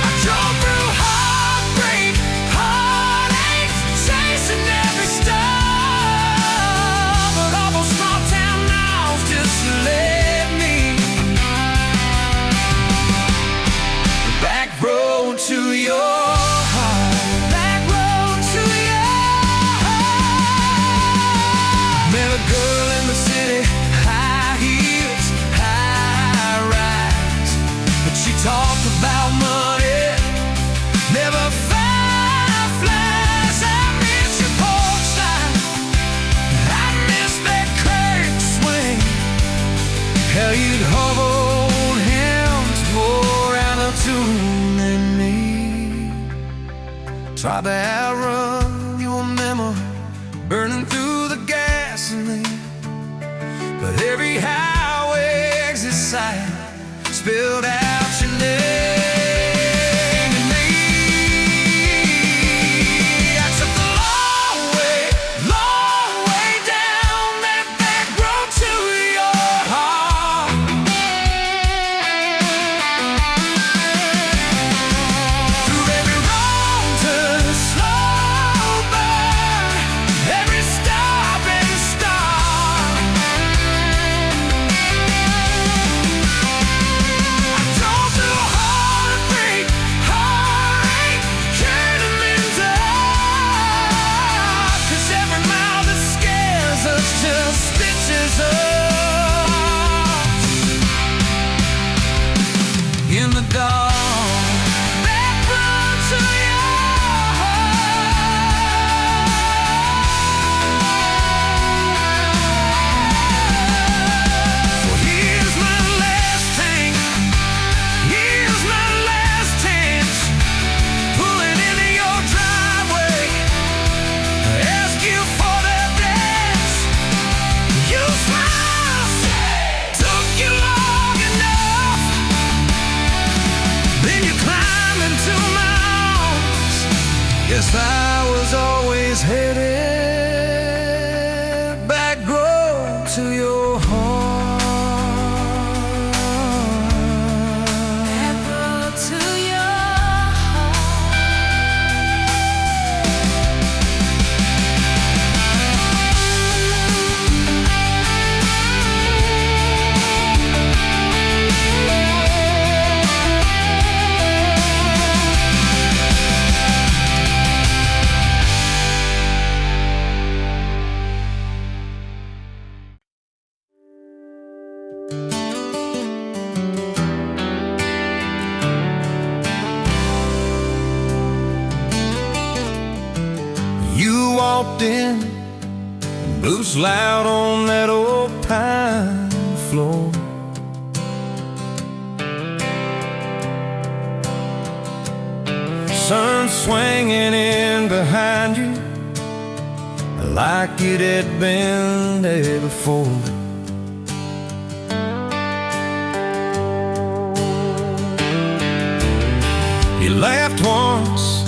I drove through heartbreak, heartache, chasing every star. But all those small town miles just led me back road to your heart. Back road to your heart. Met a girl in the city, high heels, high rise. But she talked about money, never fireflies. I miss your porch light, I miss that curtain swing. How you'd hold hands more out of tune than me. Tried to outrun your memory, burning through the gasoline. But every highway exit sign spilled out your name to me. I took the long way down that back road to your heart. Through every wrong turn, slow burn, every stop and start. I drove through heartbreak, heartache, turning into art. 'Cause every mile that scares us just stitches us in the dark. Back road to your heart. Well, here's my last tank, here's my last chance, pulling into your driveway, ask you for that dance. You smile, took you long enough, then you climb into my arms. Guess I was always headed back road to your heart. Back road to your heart. walked in, boots loud on that old pine floor. Sun swinging in behind you like it had been there before. You laughed once,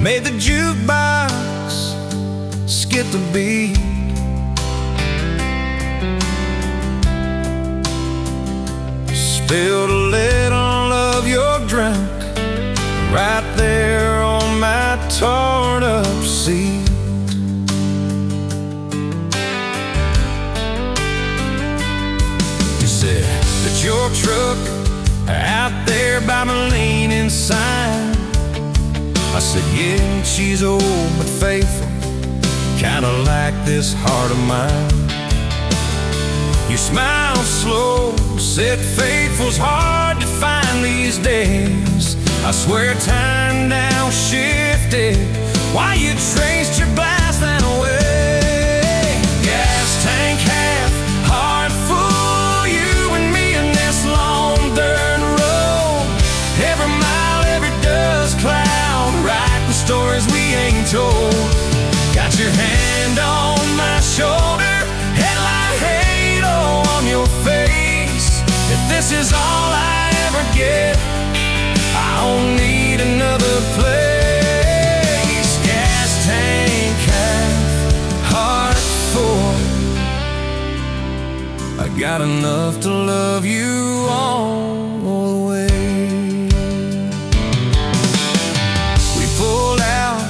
made the jukebox skip the beat. Spilled a little of your drink right there on my torn up seat. You said that your truck out there by my leaning sign. I said, yeah, she's old but faithful, kinda like this heart of mine. You smiled slow, said faithful's hard to find these days. I swear time now shifted while you traced your blast that away. Gas tank half, heart full, you and me in this long dirt road. Every mile, every dust cloud, writing stories we ain't told. Got your hand on my shoulder, headlight halo on your face. If this is all I ever get, I don't need another place. Gas tank half, heart full. I got enough to love you all the way. We pulled out,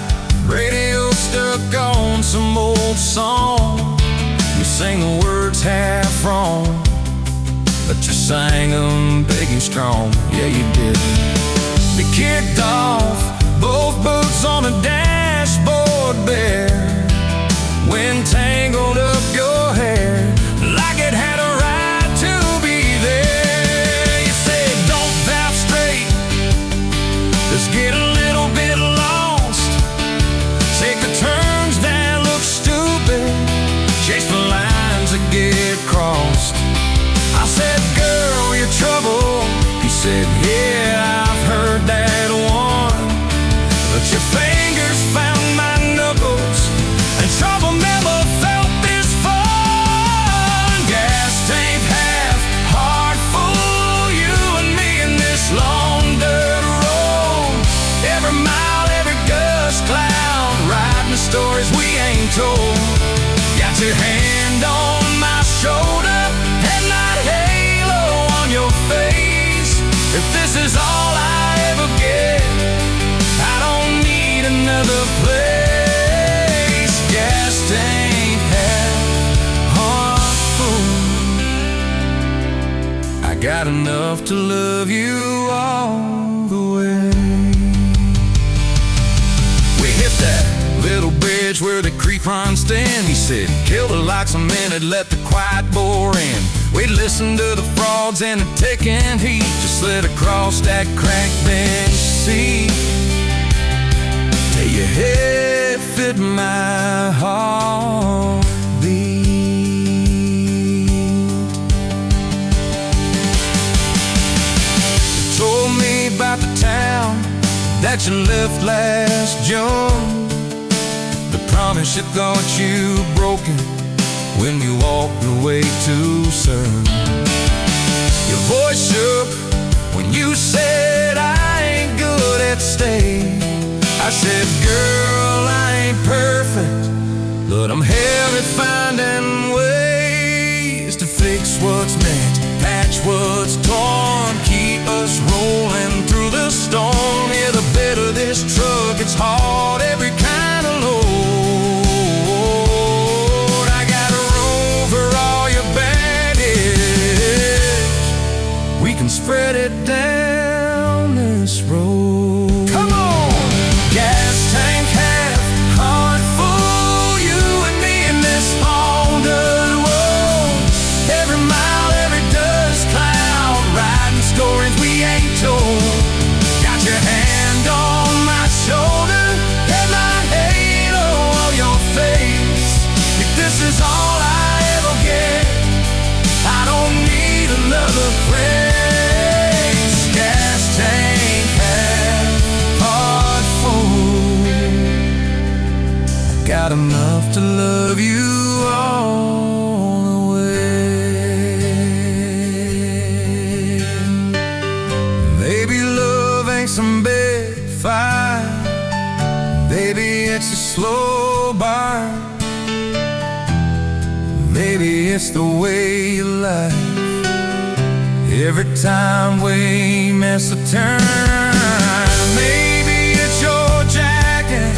radio stuck on some old song. You sang the words half wrong, but you sang them big and strong. Yeah, you did. We kicked off, both boots on the dashboard bare. Wind tangled up your hair like it had a right to be there. You said, don't valve straight, let's get a little bit lost. Take the turns that look stupid, chase the lines that get crossed. I said, girl, you're trouble. He said, yeah, I've heard that one. But your fingers found my knuckles, and trouble never felt this fun. Gas tank half, heart full, you and me in this long dirt road. Every mile, every gust cloud, writing the stories we ain't told. Got your hand on my shoulder, headlight halo on your face. If this is all I ever get, I don't need another place. Gas tank half, heart full. I got enough to love you all the way. We hit that little bridge where the creek runs in. He said, kill the lights a minute, let the quiet bore in. We'd listen to the frogs and the ticking heat, just slid across that crack bench seat till your head fit my heartbeat. You told me about the town that you left last June, the promise you thought you broken when you walked away too soon. Your voice shook when you said, I ain't good at staying. I said, girl, I ain't perfect, but I'm hell at finding ways to fix what's meant, patch what's torn, keep us rolling through the storm. Yeah, the bed of this truck, it's hard, every kind of load. Spread it down this road. Come on! Gas tank half, heart full, you and me in this long dirt road. Every mile, every dust cloud, writing stories we ain't told. Got your hand on my shoulder, enough to love you all the way. Baby, love ain't some big fight. Baby, it's a slow burn. Maybe it's the way you lie. Every time we miss a turn. Maybe it's your jacket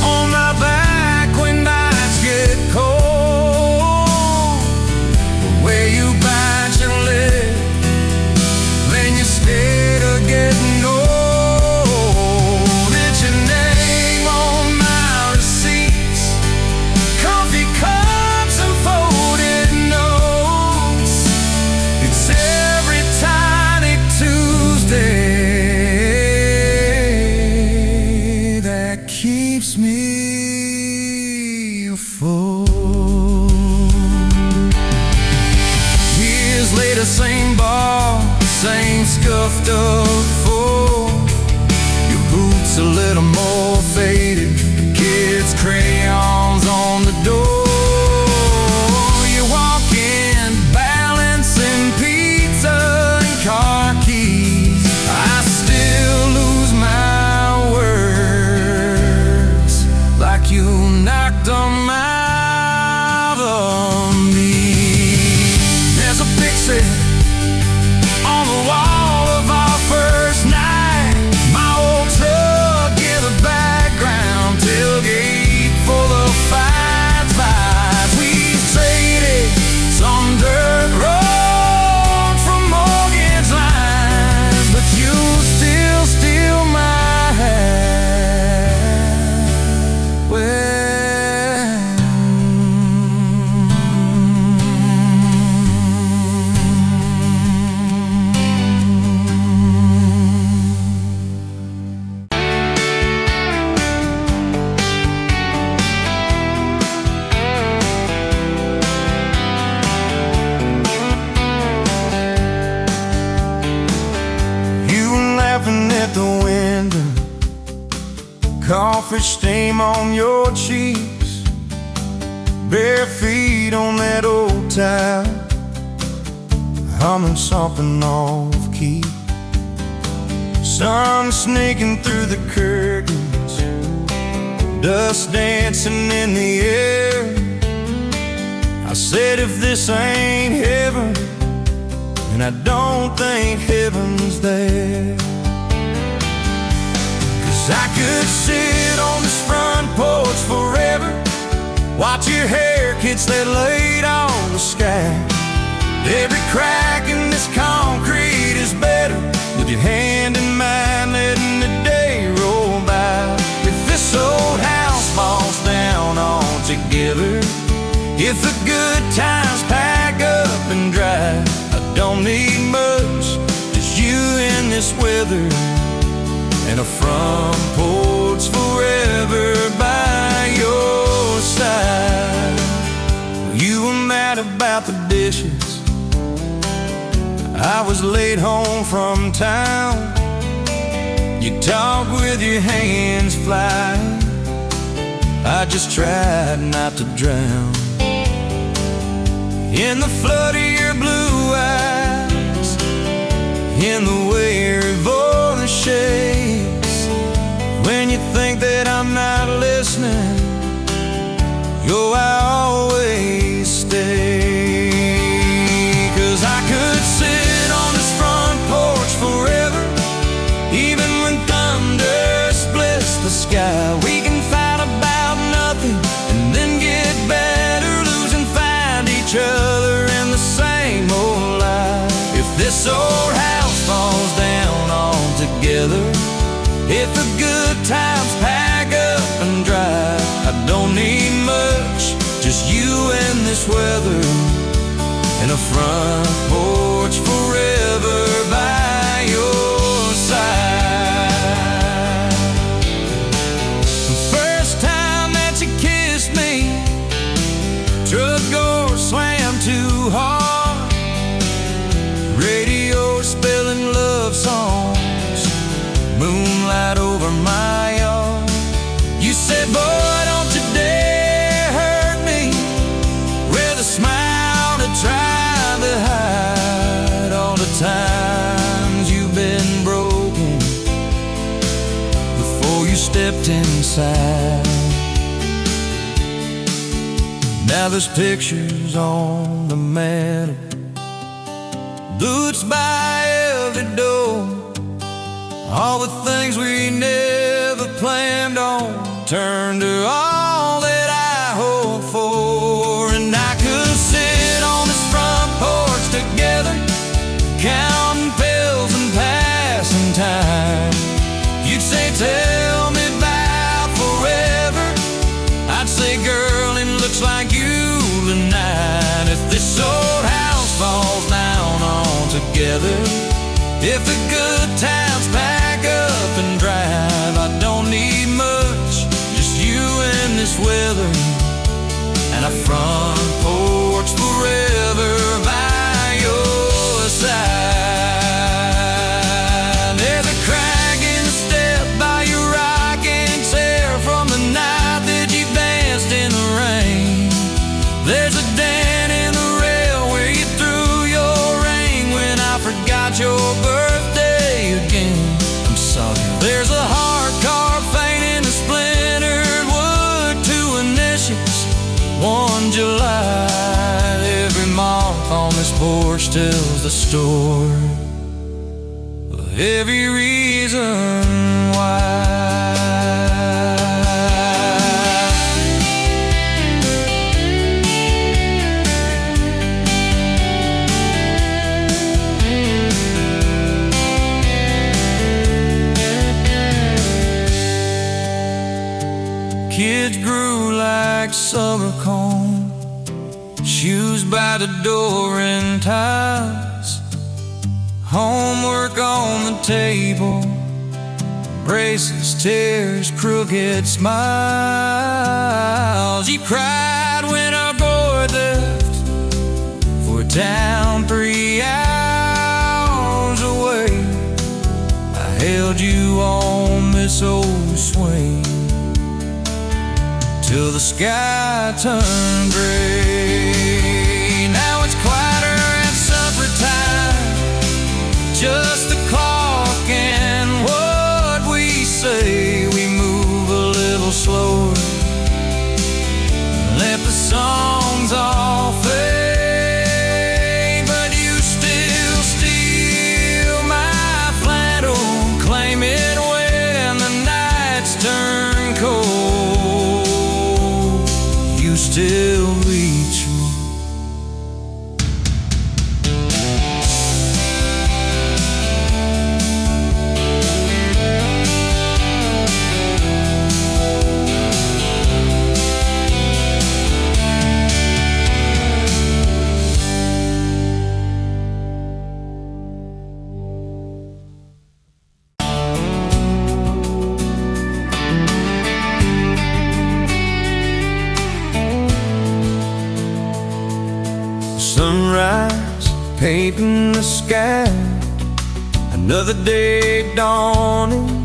on my back when nights get cold. The way you bite your lip when you're scared of getting old. It's your name on my receipts, coffee cups and folded notes. It's every tiny Tuesday that keeps me afloat. Years later, same bar, same scuffed up floor. Your boots a little more faded, kids' crayons on the door. You walk in, balancing pizza and car keys. I still lose my words, like you knocked them out of me. There's a picture on the wall of our first night. My old truck in the background, tailgate full of fights. We traded some dirt road for mortgage lines, but you still steal my heart. Well, you were laughing at the window, coffee stain on your cheeks, bare feet on that old tile, humming something off key. Sun sneaking through the curtains, dust dancing in the air. I said, if this ain't heaven, and I don't think heaven's there. 'Cause I could sit on this front porch forever, watch your hair catch that light on the sky. Every crack in this concrete is better with your hand in mine, letting the day roll by. If this old house falls down altogether, if the good times pack up and drive, I don't need much, just you in this weather, and a front porch forever by your side. You were mad about the dishes, I was late home from town. You talk with your hands flying, I just tried not to drown in the flood of your blue eyes, in the way your voice shakes. When you think that I'm not listening, yo, I always stay. 'Cause I could sit on this front porch forever, even when thunder splits the sky. We can fight about nothing and then get better, lose and find each other in the same old life. If this old house falls down altogether, if the good times pack up and drive, I don't need much, just you and this weather, and a front porch forever by your side. The first time that you kissed me, truck door slammed too hard, radio spelling love songs, moonlight over my yard. You said, boy, don't you dare you stepped inside. Now there's pictures on the mantle, boots by every door. All the things we never planned on turned to all that I hoped for. And I could sit on this front porch together, counting pills and passing time. You'd say, tell me about forever. I'd say, girl, it looks like you tonight. If this old house falls down altogether, if the good times pack up and drive, I don't need much, just you and this weather, and a front porch forever by your side. There's a crack in the step by your rocking chair from the night that you danced in the rain. There's a dent in the rail where you threw your ring when I forgot your birthday again. I'm sorry. There's a hard carved fate in the splintered wood, two initials, 1 July. Every mark on this porch tells the story of every reason why. Kids grew like summer corn, shoes by the door and ties, homework on the table, braces, tears, crooked smiles. You cried when our boy left for a town 3 hours away. I held you on this old swing till the sky turned gray. Now it's quieter at supper time, just the clock and what we say. We move a little slower, let the songs all fade, but you still steal my flannel, claim it when the nights turn cold. You still reach me. Sunrise painting the sky, another day dawning.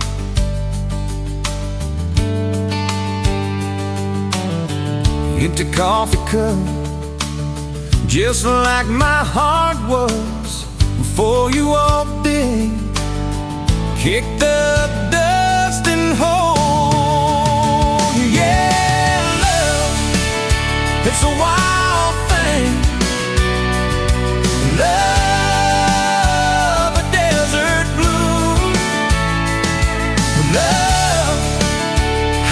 Empty coffee cup, just like my heart was before you walked in. Kicked up dust and hold. Yeah, love, it's a wild thing. Love, a desert bloom. Love,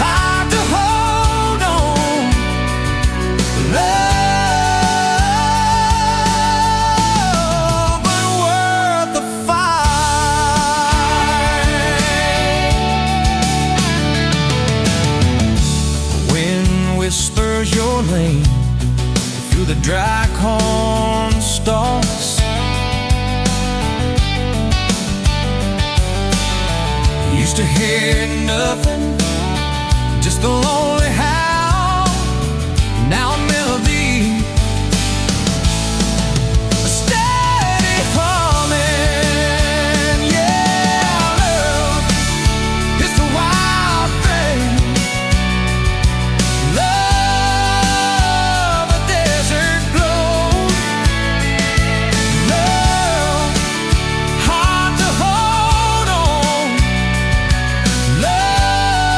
hard to hold on. Love, but worth the fight. Wind whispers your name through the dry corn stalks. Used to hear nothing, just a lonely howl. Now a melody, a steady humming. Yeah, love, it's the wild thing. Love, a desert glow. Love, hard to hold on. Love,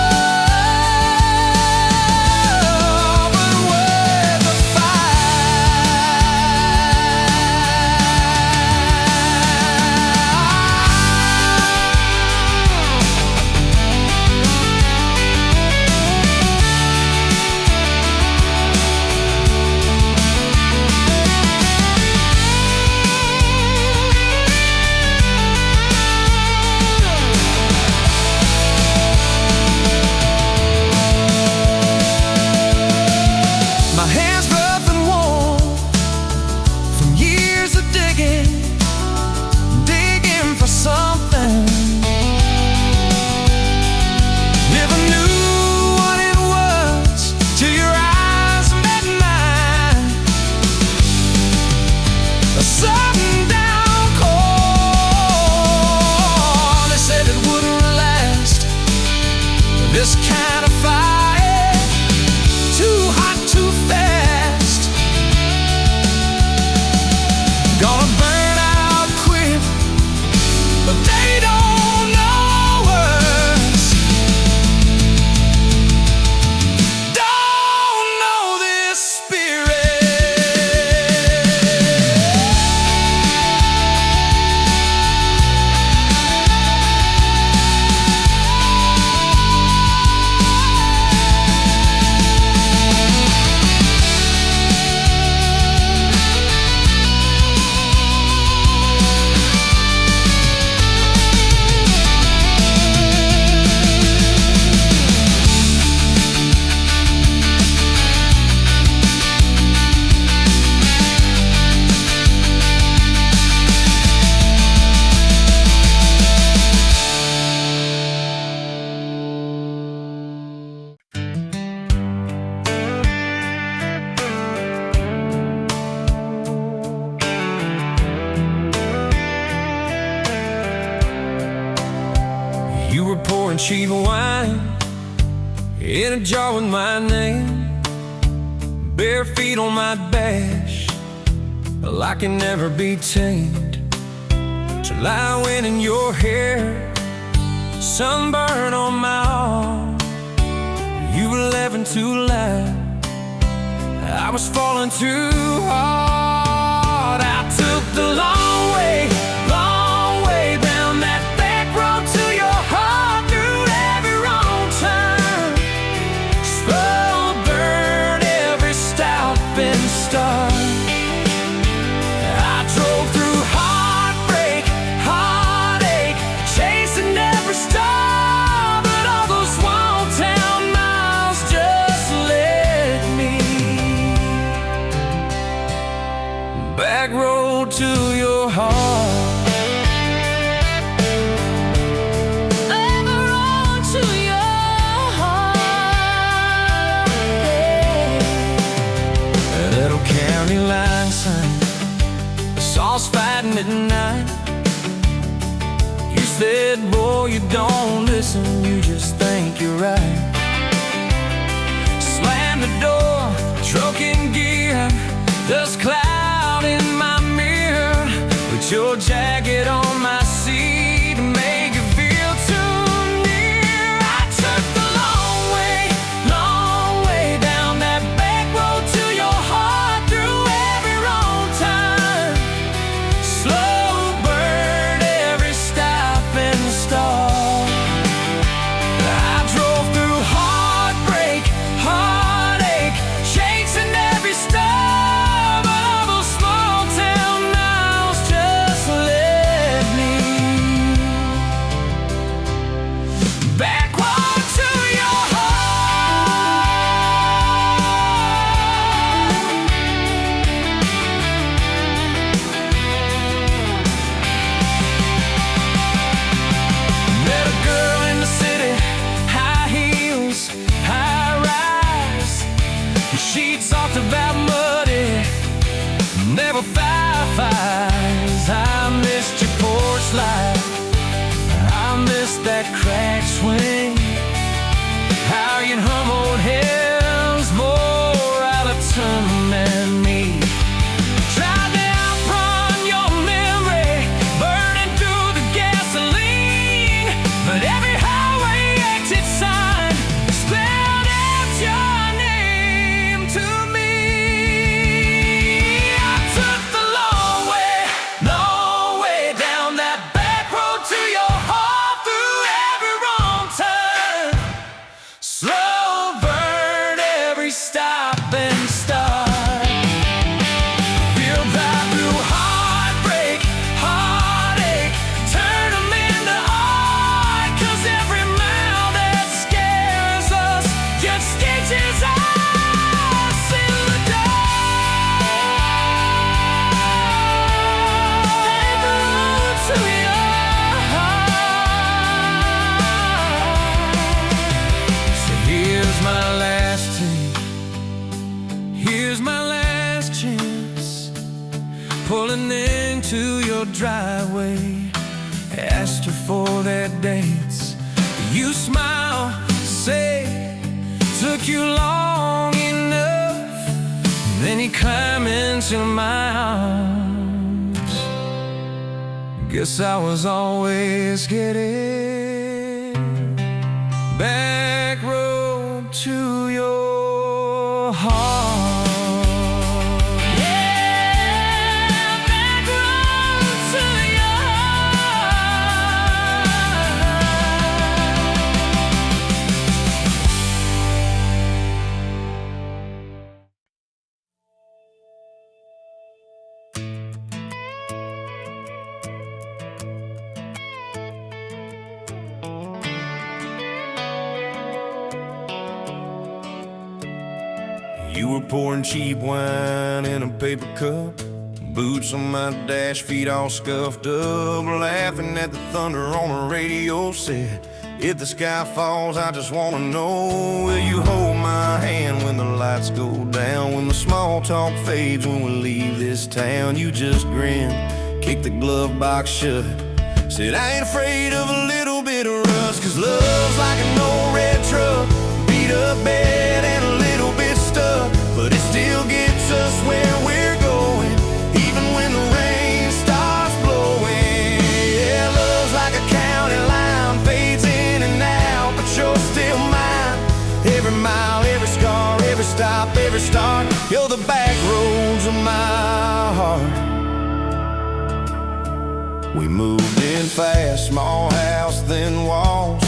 this kind of fire, too hot, too fast. Gonna burn out quick, but they don't know us. Don't know this spirit. You were pouring cheap wine in a jar with my name, bare feet on my dash, well, I can never be tamed. Till I went in your hair, sunburn on my arm. You were laughing too loud, I was falling too hard. I took the long way down that back road to your heart, through every wrong turn, slow burn every stop and start. I drove through heartbreak, heartache, chasing every star, but all those small town miles just led me back road to your heart. County line sign, the saws fighting at night. You said, boy, you don't listen, you just think you're right. Slam the door, truck in gear, dust cloud in my mirror. Put your jacket on my seat, make it feel too near. I took the long way down that back road to your heart. She talked about muddy, never fireflies. I missed your porch light, I missed that cracked swing, how you'd hum old hymns more out of tune than me. Tried to outrun your memory, burning through the gasoline, but every highway exit sign spelled out your name to me. I took the long way down that back road to your heart, through every wrong turn, slow burn every stop and start. Feel that through heartbreak, heartache, turn them into art, 'cause every mile that scares us just stitches us in the dark. Back road to your heart. So here's my last take, here's my last chance, pulling into your driveway. Asked her for their dates, you smile, say, took you long enough. Then you climb into my arms. Guess I was always getting back road to your heart. You were pouring cheap wine in a paper cup, boots on my dash, feet all scuffed up, laughing at the thunder on the radio. Said, if the sky falls, I just wanna know, will you hold my hand when the lights go down, when the small talk fades, when we leave this town? You just grinned, kicked the glove box shut, said, I ain't afraid of a little bit of rust, 'cause love's like an old red truck, beat up bed and a little bit stuck, but it still gets us where we're going, even when the rain starts blowing. Yeah, love's like a county line, fades in and out, but you're still mine. Every mile, every scar, every stop, every start, you're the back roads of my heart. We moved in fast, small house, thin walls,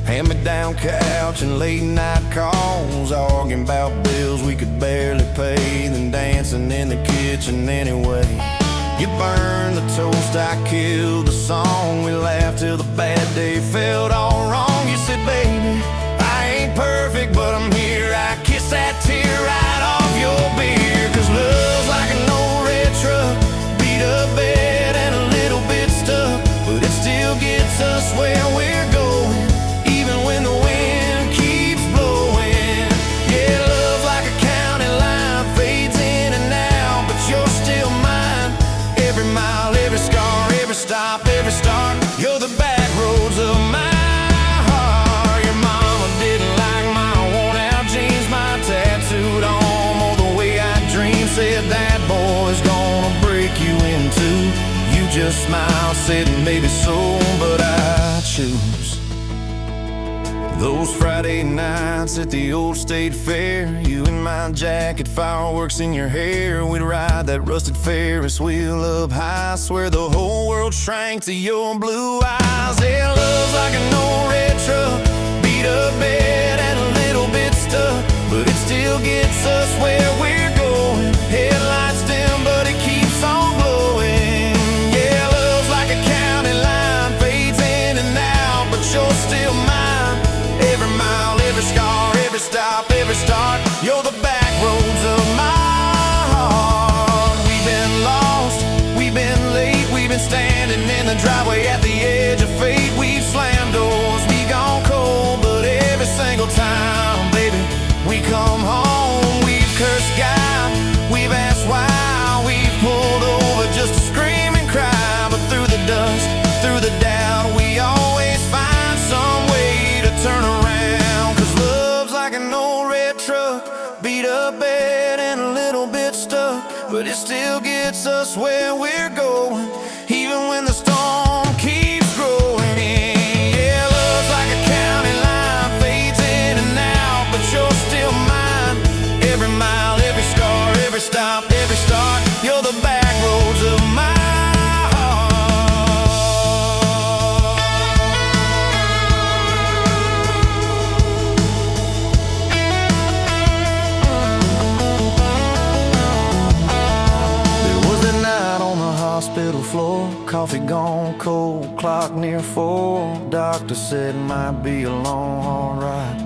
hand-me-down couch and late-night calls, arguing about bills we could barely pay, then dancing in the kitchen anyway. You burned the toast, I killed the song, we laughed till the bad day felt all wrong. You said, baby, I ain't perfect, but I'm here. I kiss that tear right off your beer, 'cause love's like an old red truck, beat up bed and a little bit stuck, but it still gets us where we're going, even when the wind keeps blowing. Yeah, love's like a county line, fades in and out, but you're still mine. Every mile, every scar, every stop, every start, you're the back roads of my heart. Your mama didn't like my worn-out jeans, my tattooed arm, or the way I dream. Said that boy's gonna break you in two. You just smiled, said maybe so, but I choose those Friday nights at the old state fair. You in my jacket, fireworks in your hair, we'd ride that rusted Ferris wheel up high. Swear the whole world shrank to your blue eyes. Yeah, love's like an old red truck, beat up bed and a little bit stuck, but it still gets us where we're going. Headlights dim, but it keeps on glowing. Yeah, love's like a county line, fades in and out, but you're still mine. Every mile, every scar, every stop, every start, you're the back roads of my heart. We've been lost, we've been late, we've been standing in the driveway at the edge of fate. We've slammed doors, we gone cold, but every single time, baby, we come home. We've cursed God, we've asked why, we've pulled over just to scream and cry, but through the dust, through the doubt, we always find some way to turn around. 'Cause love's like an old red truck, beat up bed and a little bit stuck, but it still gets us where we're going, even when the storm keeps growing. Yeah, love's like a county line, fades in and out, but you're still mine. Every mile, every scar, every stop, every start, you're the back roads of my hospital floor, coffee gone cold, clock near 4. Doctor said might be a long, hard ride.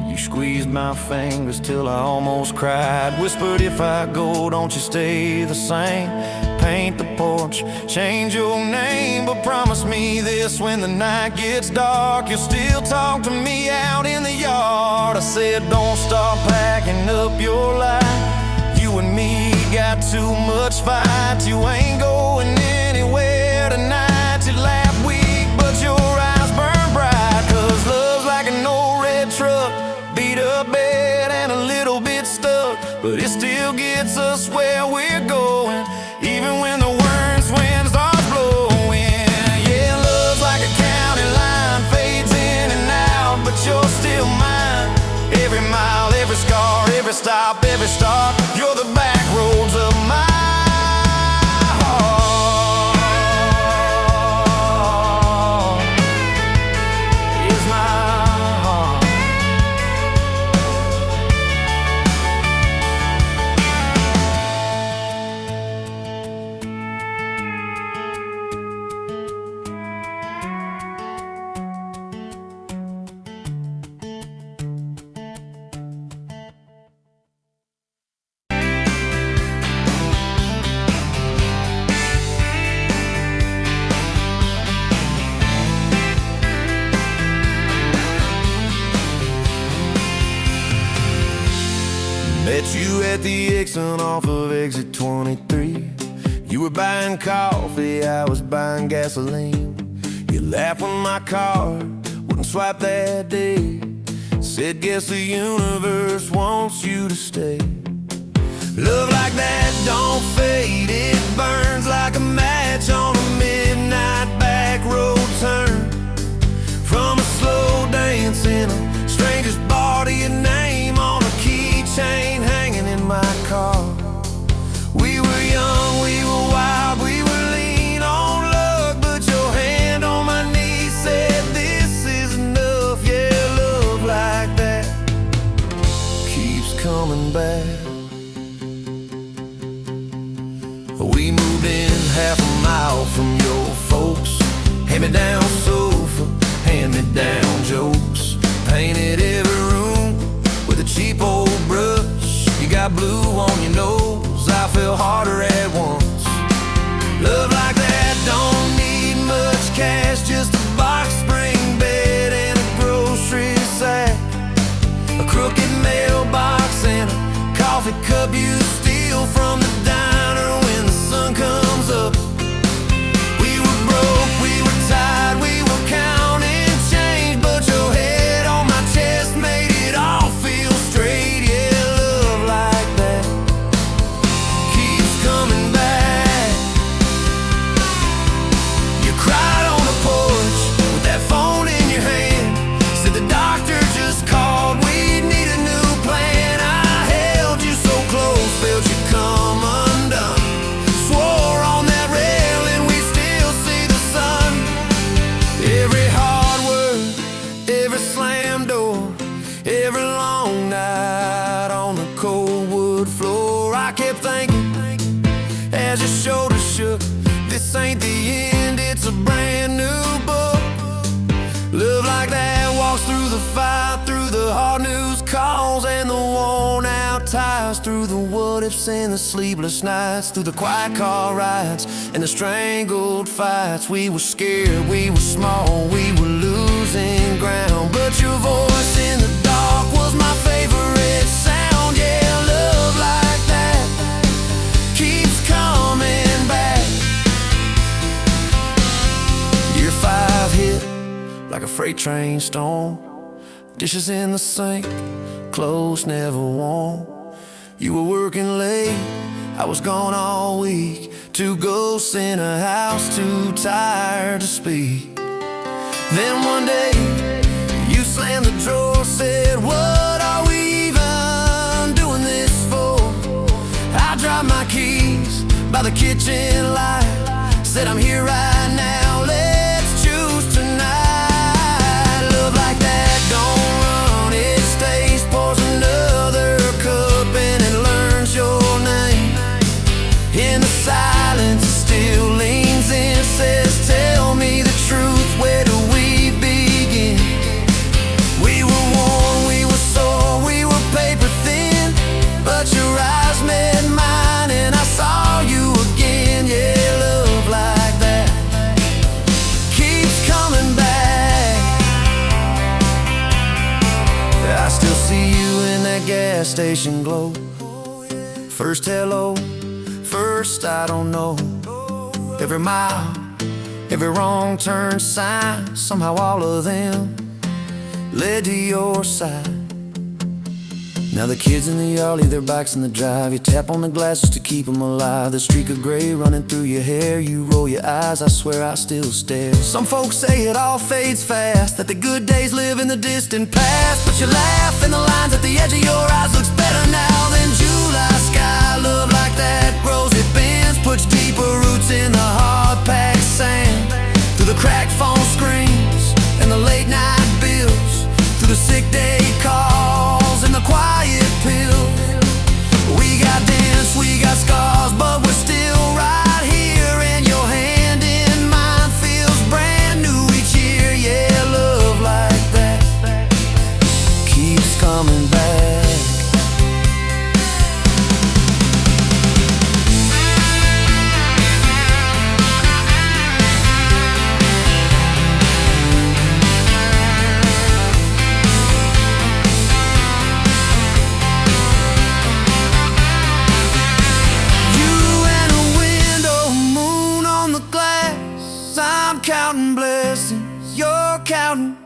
You squeezed my fingers till I almost cried. Whispered, if I go, don't you stay the same. Paint the porch, change your name, but promise me this, when the night gets dark, you'll still talk to me out in the yard. I said, don't stop packing up your life. You and me got too much fight. You ain't going anywhere tonight. You laugh weak, but your eyes burn bright. 'Cause love's like an old red truck, but it still gets us where we're going, even when the worst winds are blowing. Yeah, love's like a county line, fades in and out, but you're still mine. Every mile, every scar, every stop, every start, you're the back roads of my heart. Is my heart. Met you at the exit off of exit 23. You were buying coffee, I was buying gasoline. You laughed when my card wouldn't swipe that day. Said, guess the universe wants you to stay. Love like that don't fade, it burns like a match on a midnight back road turn. From a slow dance in a stranger's bar to your name on a keychain hanging in my car. We were young, we were wild, we were lean on luck, but your hand on my knee said this is enough. Yeah, love like that keeps coming back. We moved in half a mile from your folks. Hand-me-down sofa, hand-me-down jokes. Painted every room with a cheap old brush. You got blue on your nose, I fell harder at once. Love like that don't need much cash, just a box spring bed and a grocery sack, a crooked mailbox and a coffee cup you steal from the diner when the sun comes up. We were broke, we were tired, we were counting change, but your head on my chest made it all feel straight. Yeah, love like that keeps coming back. You cried on the porch with that phone in your hand, said the doctor just called, we need a new plan. I held you so close, felt you come undone, swore on that railing we still see the sun. Every hard word, every slam door, every long night on the cold wood floor, I kept thinking as your shoulders shook, this ain't the end, it's a brand new book. Love like that walks through the fight, through the hard news calls and the worn out tires, through the what ifs and the sleepless nights, through the quiet car rides and the strangled fights. We were scared, we were small, we were losing ground, but your voice in the dark was my favorite sound. Yeah, love like that keeps coming back. Year 5 hit like a freight train storm. Dishes in the sink, clothes never warm. You were working late, I was gone all week. 2 ghosts in a house, too tired to speak. Then one day, you slammed the drawer, said, what are we even doing this for? I dropped my keys by the kitchen light, said I'm here right now, let's choose tonight. Love like that don't run, it stays, pours another cup and it learns your name. In the silence it still leans in, says tell me the truth, where do we begin? We were worn, we were sore, we were paper thin, but your eyes met mine and I saw you again. Yeah, love like that keeps coming back. I still see you in that gas station glow. First hello, first I don't know. Every mile, every wrong turn sign, somehow all of them led to your side. Now the kids in the yard leave their bikes in the drive. You tap on the glasses to keep them alive. The streak of gray running through your hair. You roll your eyes, I swear I still stare. Some folks say it all fades fast, that the good days live in the distant past. But you laugh and the lines at the edge of your eyes looks better now than July sky. Love like that grows, it bends, puts deeper roots in the hard-packed sand. Through the cracked phone screens and the late night bills, through the sick day calls and the quiet pills. We got dents, we got scars, but we're still right here. And your hand in mine feels brand new each year. Yeah, love like that keeps coming back. I'm counting blessings, you're counting.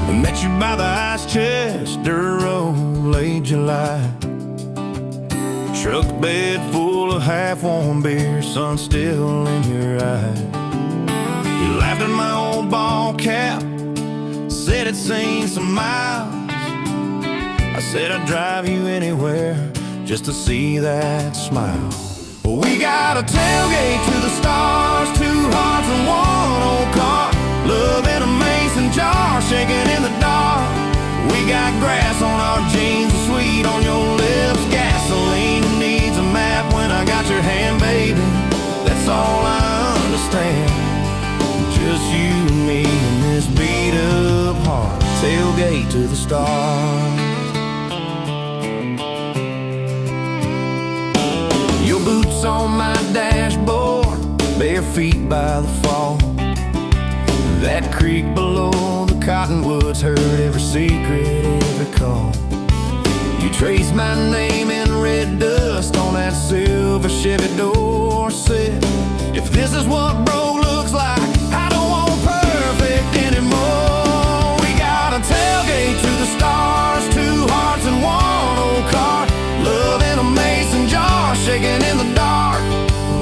We met you by the ice chest, dirt road, late July. Truck bed full of half-warm beer, sun still in your eye. You laughed at my old ball cap, said it's seen some miles. I said I'd drive you anywhere just to see that smile. We got a tailgate to the stars, 2 hearts and 1 old car. Love in a mason jar, shaking in the dark. We got grass on our jeans, sweet on your lips. Gasoline who needs a map when I got your hand, baby. That's all I understand. Just you and me and this beat up heart. Tailgate to the stars. Your boots on my dashboard, bare feet by the fall. That creek below the cottonwoods heard every secret, every call. You traced my name in red dust on that silver Chevy Dorset. If this is what broke looks like, I don't want perfect anymore. We got a tailgate to the stars, 2 hearts and 1 old car. Love in a mason jar, shaking in the dark.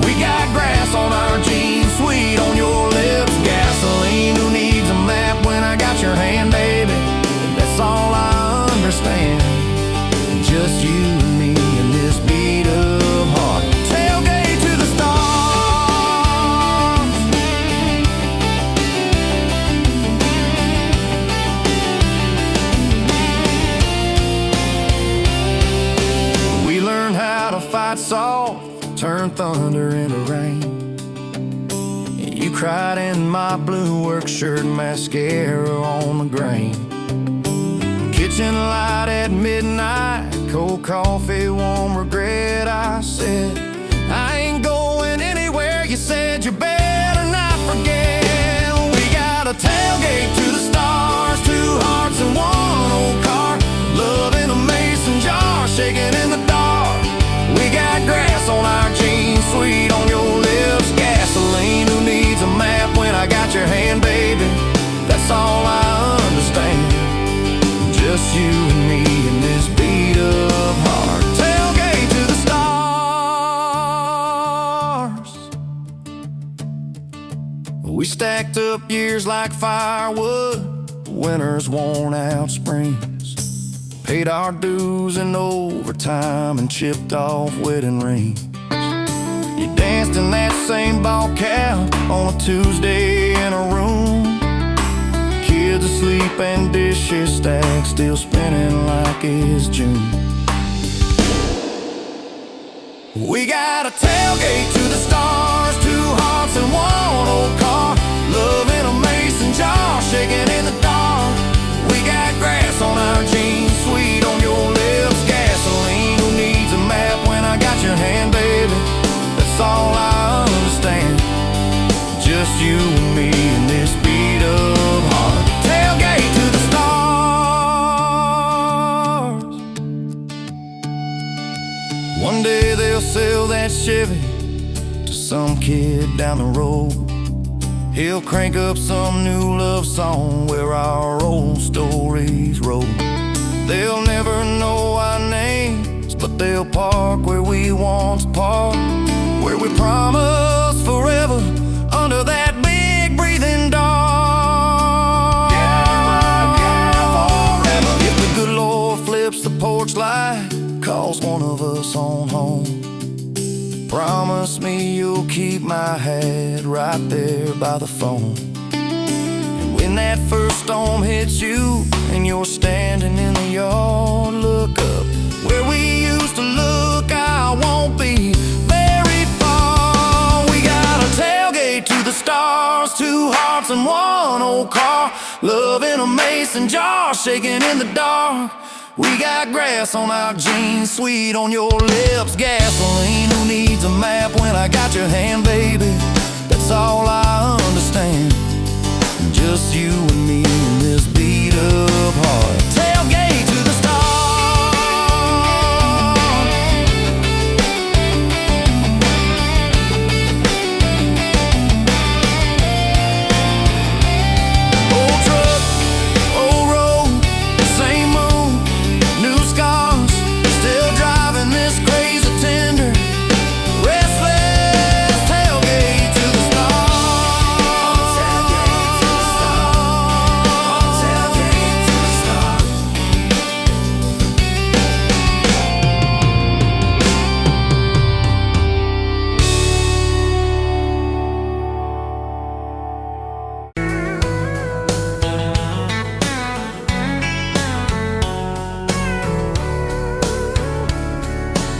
We got grass on our jeans, sweet on your lips. Gasoline who needs a map when I got your hand, baby. That's all I understand. Just you and me and this beat up heart. Tailgate to the stars. We learned how to fight soft, turn thunder into rain. You cried in my blue work shirt, mascara on the grain. Kitchen light at midnight, cold coffee, warm regret. I said, I ain't going anywhere. You said you better not forget. We got a tailgate to the stars, 2 hearts and 1 old car. Love in a mason jar, shaking in the dark. We got grass on our jeans, sweet on your lips. Gasoline who needs a map when I got your hand, baby. That's all I understand. Just you and me and this beat up heart. Tailgate to the stars. We stacked up years like firewood, winters worn out springs. Paid our dues in overtime and chipped off wedding rings. You danced in that same ball cap on a Tuesday in a room. Kids asleep and dishes stacked, still spinning like it's June. We got a tailgate to the stars, 2 hearts and 1 old car. Love in a mason jar, shaking in the dark. We got grass on our jeans, sweet on your lips. Gasoline who needs a map when I got your hand, baby. That's all I understand. Just you and me and this beat up heart. Tailgate to the stars. One day they'll sell that Chevy to some kid down the road. He'll crank up some new love song where our old stories roll. They'll never know our names, but they'll park where we once parked, where we promised forever under that big breathing dog. Forever. If the good Lord flips the porch light, calls one of us on home, promise me you'll keep my hat right there by the phone. And when that first storm hits you and you're standing in the yard, look up where we used to look. I won't be very far. We got a tailgate to the stars, 2 hearts and 1 old car, love in a mason jar shaking in the dark. We got grass on our jeans, sweet on your lips, gasoline. Who needs a map when I got your hand, baby? That's all I understand. Just you and me in this beat up heart. Tailgate to the stars. Old truck, old road, same moon, new scars, still driving this crazy tender, restless. Tailgate to the stars. Tailgate to the stars. Tailgate to the stars.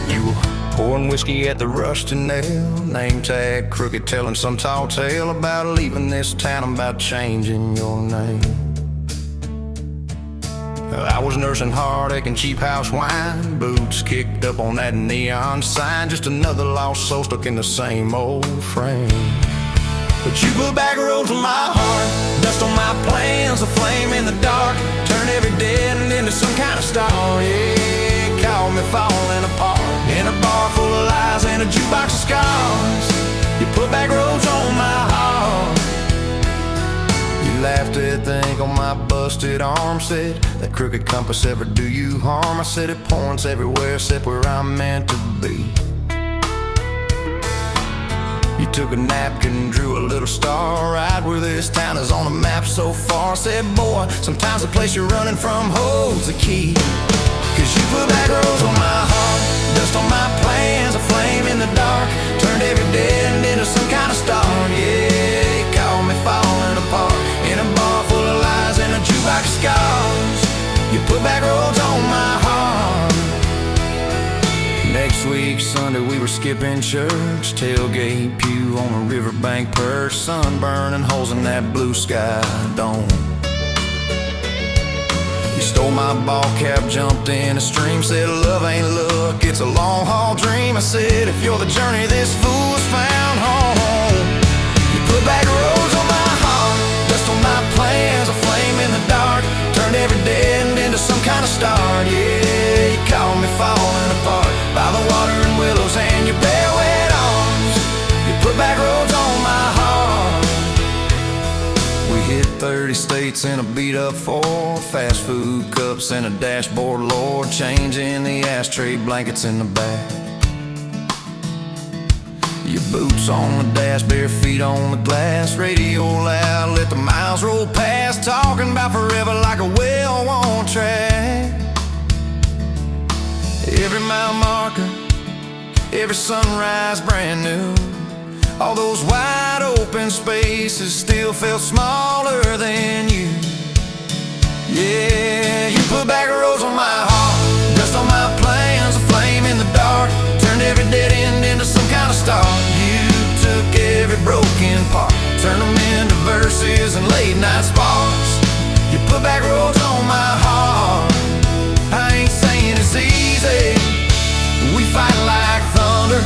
You were pouring whiskey at the Rusty Nail, name tag crooked, telling some tall tale about leaving this town, about changing your name. I was nursing heartache and cheap house wine, boots kicked up on that neon sign, just another lost soul stuck in the same old frame. But you put back roads on my heart, dust on my plans, a flame in the dark, turn every dead end into some kind of star. Yeah, call me falling apart, in a bar full of lies and a jukebox of scars. You put back roads on my heart. You laughed at the ink on my busted arm, said that crooked compass ever do you harm. I said it points everywhere except where I'm meant to be. You took a napkin and drew a little star right where this town is on the map so far. Said, boy, sometimes the place you're running from holds the key. Cause you put back roads on my heart, dust on my plans, a flame in the dark, turned every dead end into some kind of star. Yeah, you called me falling apart, in a bar full of lies and a jukebox of scars. You put back roads on my heart. Next week, Sunday, we were skipping church, tailgate pew on a riverbank perch, sun burning holes in that blue sky dome. You stole my ball cap, jumped in a stream, said love ain't luck, it's a long haul dream. I said if you're the journey, this fool has found home. You put back roads on my heart, dust on my plans, a flame in the dark, turned every dead end into some kind of star. Yeah, you called me falling apart by the water and willows and your bare wet arms. You put back roads on my heart. We hit 30 states in a beat up Ford, fast food cups and a dashboard, Lord, changing the ashtray blankets in the back. Your boots on the dash, bare feet on the glass, radio loud, let the miles roll past, talking about forever like a well-worn track. Every mile marker, every sunrise brand new, all those wide open spaces still felt smaller than you. Yeah, you put back roads on my heart, dust on my plans, a flame in the dark, turned every dead end into some kind of star. You took every broken part, turned them into verses and late night sparks. You put back roads on my heart. I ain't saying it's easy, we fight like thunder,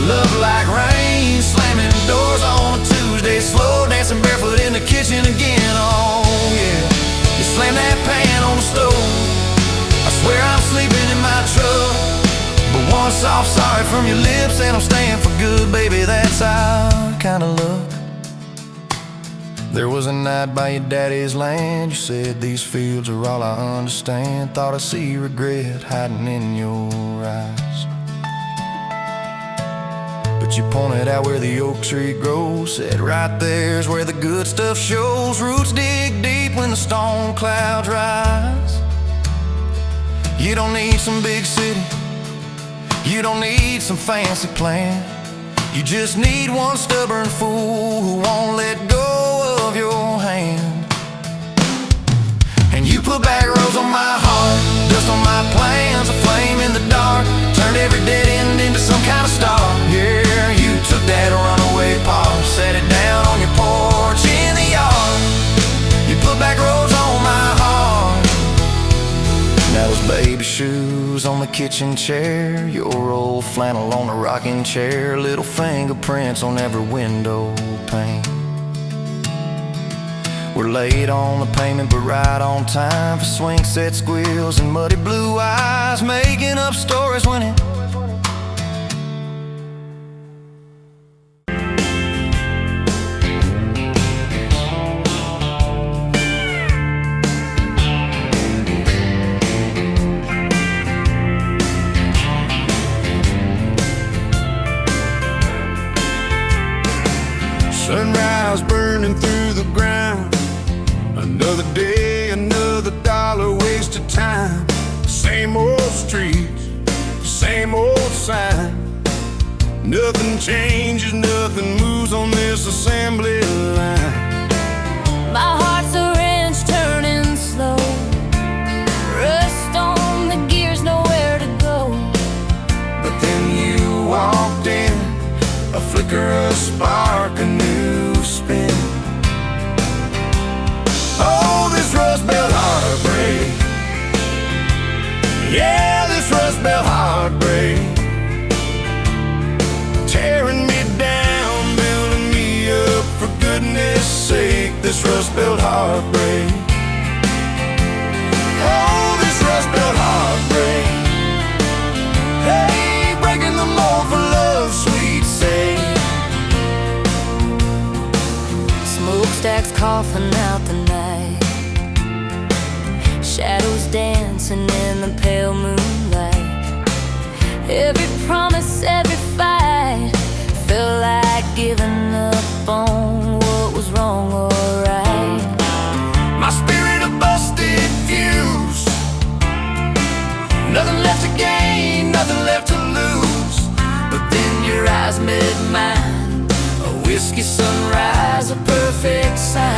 love like rain, slamming doors on a Tuesday, slow dancing barefoot in the kitchen again. Oh yeah, you slam that pan on the stove, I swear I'm soft sorry from your lips, and I'm staying for good, baby, that's our kind of luck. There was a night by your daddy's land. You said these fields are all I understand. Thought I see regret hiding in your eyes, but you pointed out where the oak tree grows. Said right there's where the good stuff shows. Roots dig deep when the storm clouds rise. You don't need some big city, you don't need some fancy plan. You just need one stubborn fool who won't let go of your hand. And you put back roads on my heart, dust on my plans, a flame in the dark. Turned every dead end into some kind of star. Yeah, you took that runaway paw, set it down on your porch in the yard. You put back roads on my heart. Now those baby shoes on the kitchen chair, your old flannel on the rocking chair, little fingerprints on every window pane. We're late on the payment but right on time for swing set squeals and muddy blue eyes, making up stories when it sunrise burning through the ground. Another day, another dollar wasted time. Same old streets, same old sign. Nothing changes, nothing moves on this assembly line. My heart's a wrench turning slow, rust on the gears, nowhere to go. But then you walked in, a flicker, a spark, a new spin. Oh, this Rust Belt heartbreak. Yeah, this Rust Belt heartbreak. Tearing me down, building me up, for goodness sake, this Rust Belt heartbreak. Oh, this Rust Belt heartbreak. Hey, breaking the mold for love's sweet sake. Smokestacks coughing out the night, shadows dancing in the pale moonlight. Every promise, every fight felt like giving up on what was wrong or right. My spirit a busted fuse, nothing left to gain, nothing left to lose. But then your eyes met mine, a whiskey sunrise, a perfect sign.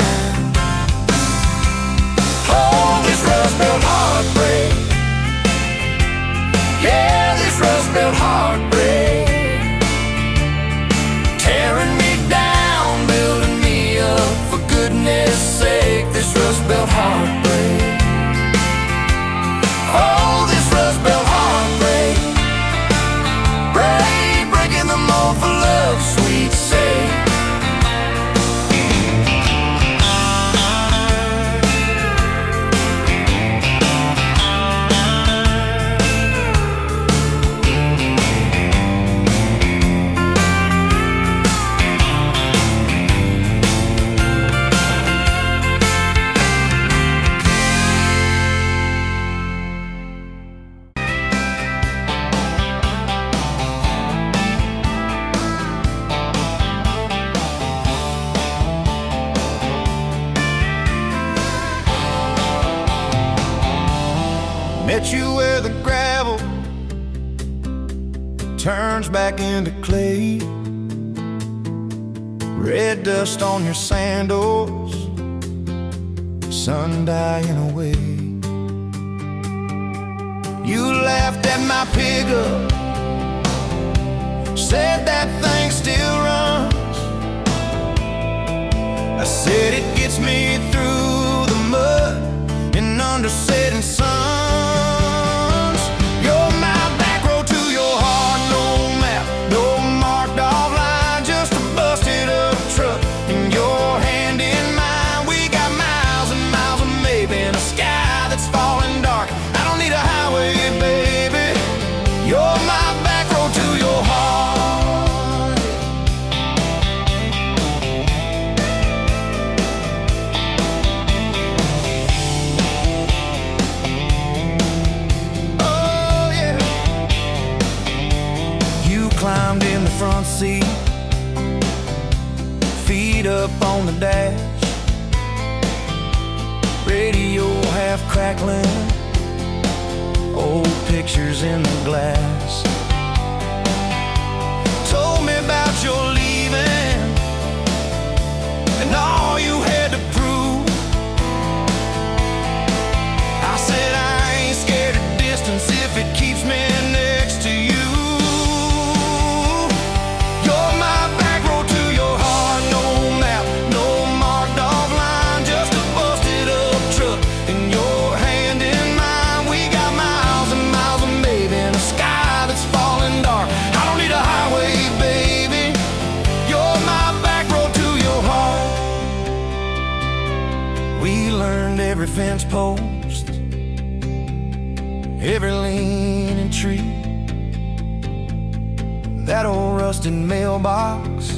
Oh, this Rust Belt heartbreak. Yeah, this Rust Belt heartbreak. Tearing me down, building me up, for goodness sake, this Rust Belt heartbreak. Oh, this Rust Belt heartbreak. Breaking the mold for love's sweet sake. met you where the gravel turns back into clay. Red dust on your sandals, sun dying away. You laughed at my pickup, said that thing still runs. I said it gets me through the mud and under setting suns. You're my back road to your heart, no map, no marked off line, just a busted up truck and your hand in mine. We got miles and miles of maybe in a sky that's falling dark. I don't need a highway, baby, you're my back road the front seat, feet up on the dash, radio half crackling, old pictures in the glass. Told me about your leaving and all you had to prove. I said I ain't scared of distance if it keeps me next to you. You're my back road to your heart, no map, no marked off line, just a busted up truck in your hand in mine. We got miles and miles of maybe in a sky that's falling dark. I don't need a highway, baby. You're my back road to your heart. We learned every fence post, every leaning tree, that old rusted mailbox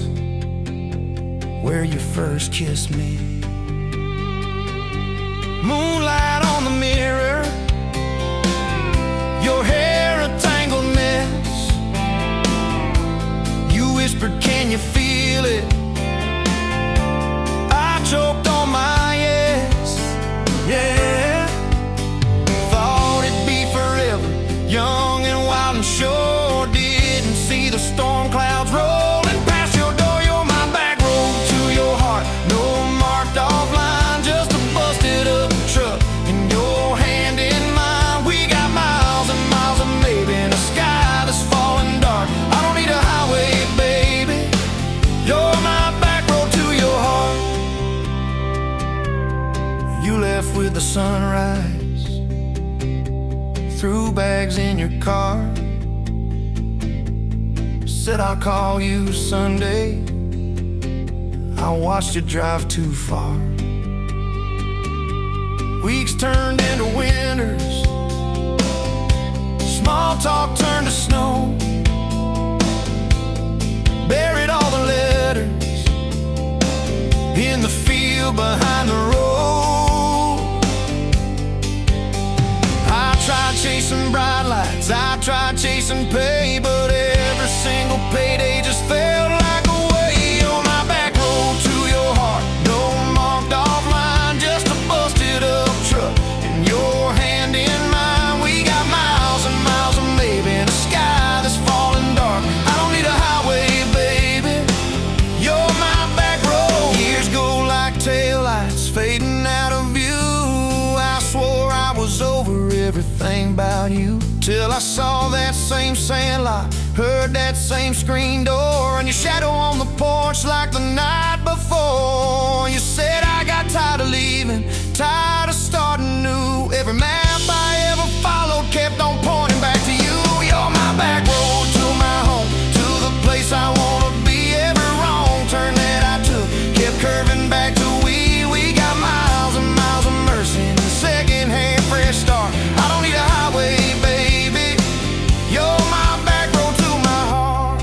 where you first kissed me. Moonlight on the mirror, your hair a tangled mess. You whispered, can you feel it? I choked on my yes, yeah. Thought it'd be forever, young and wild and sure. Didn't see the storm clouds rolling past your door. You're my back road to your heart, no marked off line, just a busted up truck in your hand in mine. We got miles and miles of maybe in a sky that's falling dark. I don't need a highway, baby. You're my back road to your heart. You left with the sunrise, threw bags in your car, said I'll call you Sunday. I watched you drive too far. Weeks turned into winters, small talk turned to snow. Buried all the letters in the field behind the road. I tried chasing bright lights, I tried chasing pay, but every single payday just felt like a way. You're my back road to your heart, no marked off line, just a busted up truck in your hand in mine. We got miles and miles of maybe in a sky that's falling dark. I don't need a highway, baby. You're my back road. Years go like taillights fading out of view. I swore I was over everything about you, till I saw that same sandlot, heard that same screen door, and your shadow on the porch like the night before. You said I got tired of leaving, tired of starting new. Every map I ever followed kept on pointing back to you. You're my back road to my home, to the place I wanna be. Every wrong turn that I took kept curving back to we got miles and miles of mercy and a second-hand fresh start. I don't need a highway, baby. You're my back road to my heart,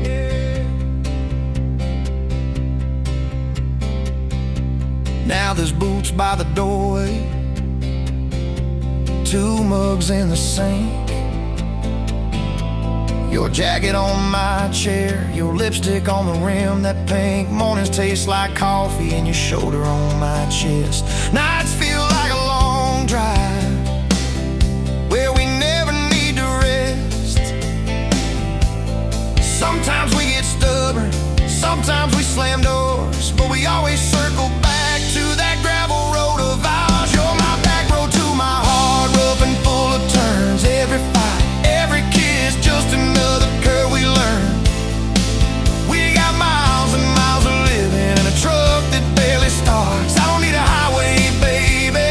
yeah. Now there's boots by the doorway, 2 mugs in the sink, your jacket on my chair, your lipstick on the rim, that pink. Mornings taste like coffee and your shoulder on my chest. Nights feel like a long drive where we never need to rest. Sometimes we get stubborn, sometimes we slam doors, but we always circle back to that gravel road of ours. You're my back road to my heart, rough and full of turns. Every fight, every kiss, just another curve we learn. We got miles and miles of living in a truck that barely starts. I don't need a highway, baby.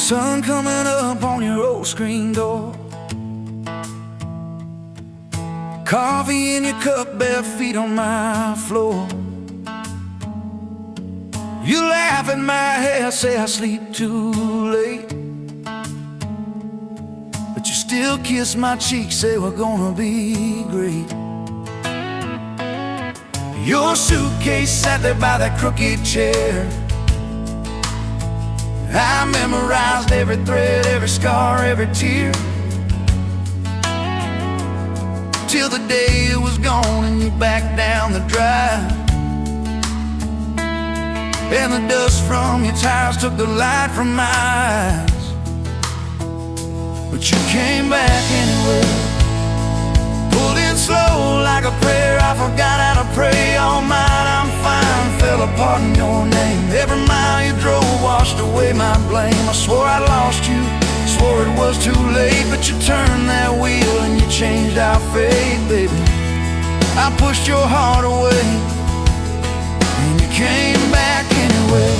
Sun coming up on your old screen door, coffee in your cup, bare feet on my floor. You laugh at my hair, say I sleep too late, but you still kiss my cheek, say we're gonna be great. Your suitcase sat there by that crooked chair. I memorized every thread, every scar, every tear, till the day it was gone and you backed down the drive, and the dust from your tires took the light from my eyes. But you came back anyway, pulled in slow like a prayer. I forgot how to pray all night. I'm fine, fell apart in your name. Every mile you drove washed away my blame. I swore I lost you, swore it was too late, but you turned that wheel and you changed our fate, baby. I pushed your heart away and you came back anyway.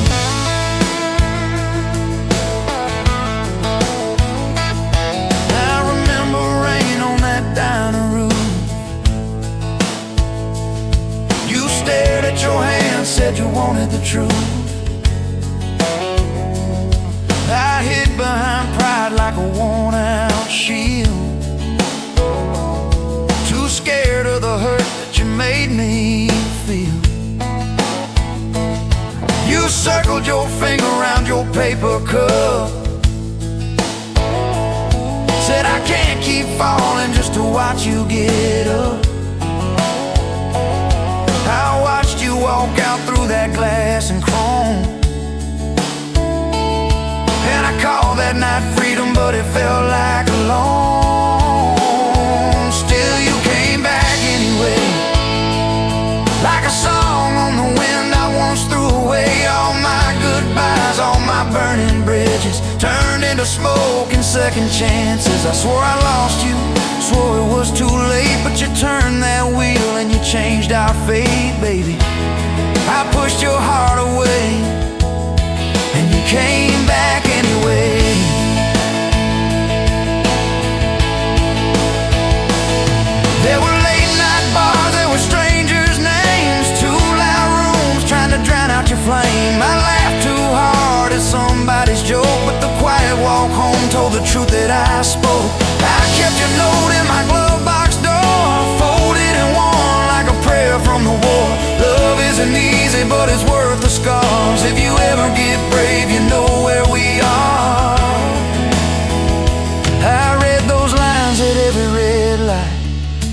I remember rain on that dining room. You stared at your hand, said you wanted the truth. I hid behind pride like a worn-out shield, too scared of the hurt that you made me feel. You circled your finger around your paper cup, said I can't keep falling just to watch you get up. I watched you walk out through that glass and chrome, and I called that night freedom, but it felt like alone. Still you came back anyway, like a song on the wind. I once threw away all my goodbyes, all my burning bridges turned into smoke and second chances. I swore I lost you, swore it was too late, but you turned that wheel and you changed our fate, baby. I pushed your heart away and you came back anyway. There were late night bars, there were strangers' names, too loud rooms trying to drown out your flame. I laughed too hard at somebody's joke, but the quiet walk home told the truth that I spoke. I kept your note in my glove box door, folded and worn like a prayer from the war. Love isn't easy, but it's worth the scars. If you ever get brave, you know where we are. I read those lines at every red light,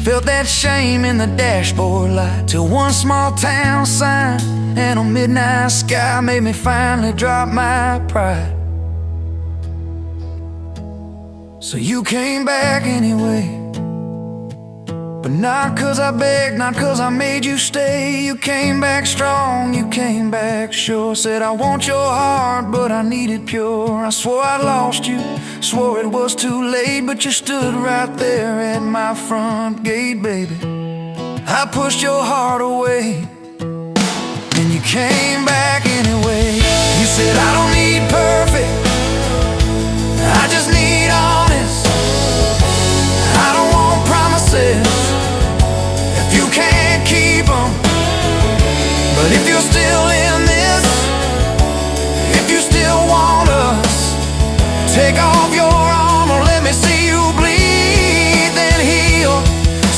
felt that shame in the dashboard light, till one small town sign and a midnight sky made me finally drop my pride. So you came back anyway, but not 'cause I begged, not 'cause I made you stay. You came back strong, you came back sure. Said I want your heart, but I need it pure. I swore I lost you, swore it was too late, but you stood right there at my front gate, baby. I pushed your heart away and you came back anyway. You said I don't need perfect, I just need honest. I don't want promises if you can't keep them. But if you're still in this, if you still want us, take off your armor, let me see you bleed, then heal.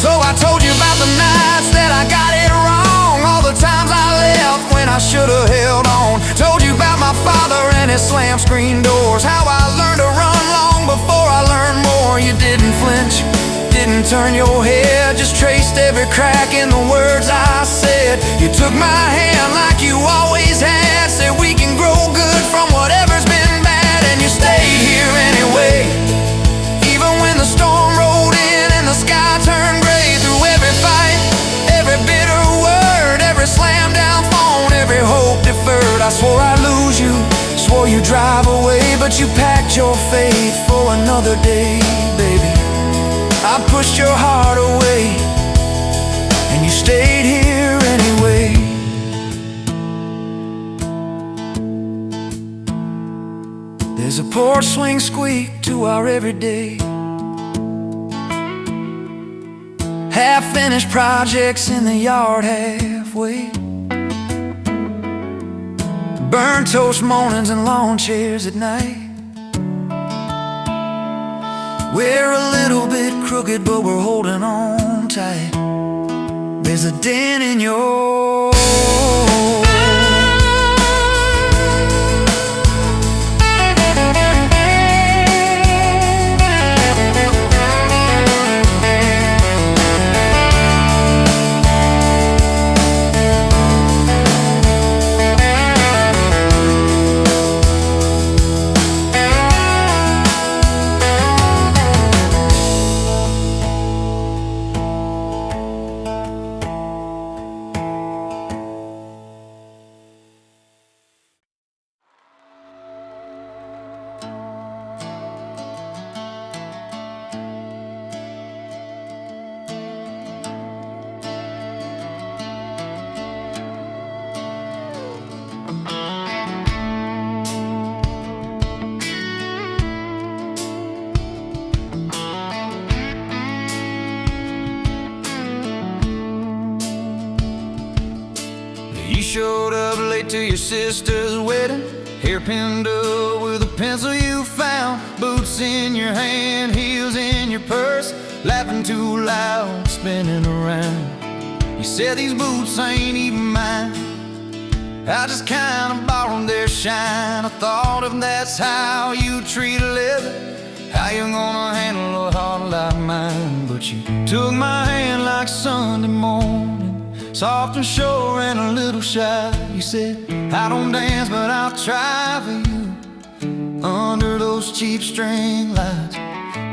So I told you about the nights that I got it wrong, all the times I left when I should've held on. Told you about my father and his slam screen doors, how I learned to run long before I learned more. You didn't flinch, didn't turn your head, just traced every crack in the words I said. You took my hand like you always had, said we can grow good from whatever's been bad, and you stayed here anyway. Even when the storm rolled in and the sky turned gray, through every fight, every bitter word, every slam down phone, every hope deferred. I swore I'd lose you, swore you'd drive away, but you packed your faith for another day, baby. I pushed your heart away and you stayed here anyway. as the porch swings squeak to our everyday. Half-finished projects in the yard halfway. Burnt toast mornings and lawn chairs at night. We're a little bit crooked, but we're holding on tight. There's a dent in your You showed up late to your sister's wedding, hair pinned up with a pencil you found, boots in your hand, heels in your purse, laughing too loud, spinning around. You said these boots ain't even mine, I just kinda borrowed their shine. I thought if that's how you treat a living, how you gonna handle a heart like mine? But you took my hand like Sunday morning, soft and sure and a little shy. You said, I don't dance, but I'll try for you under those cheap string lights.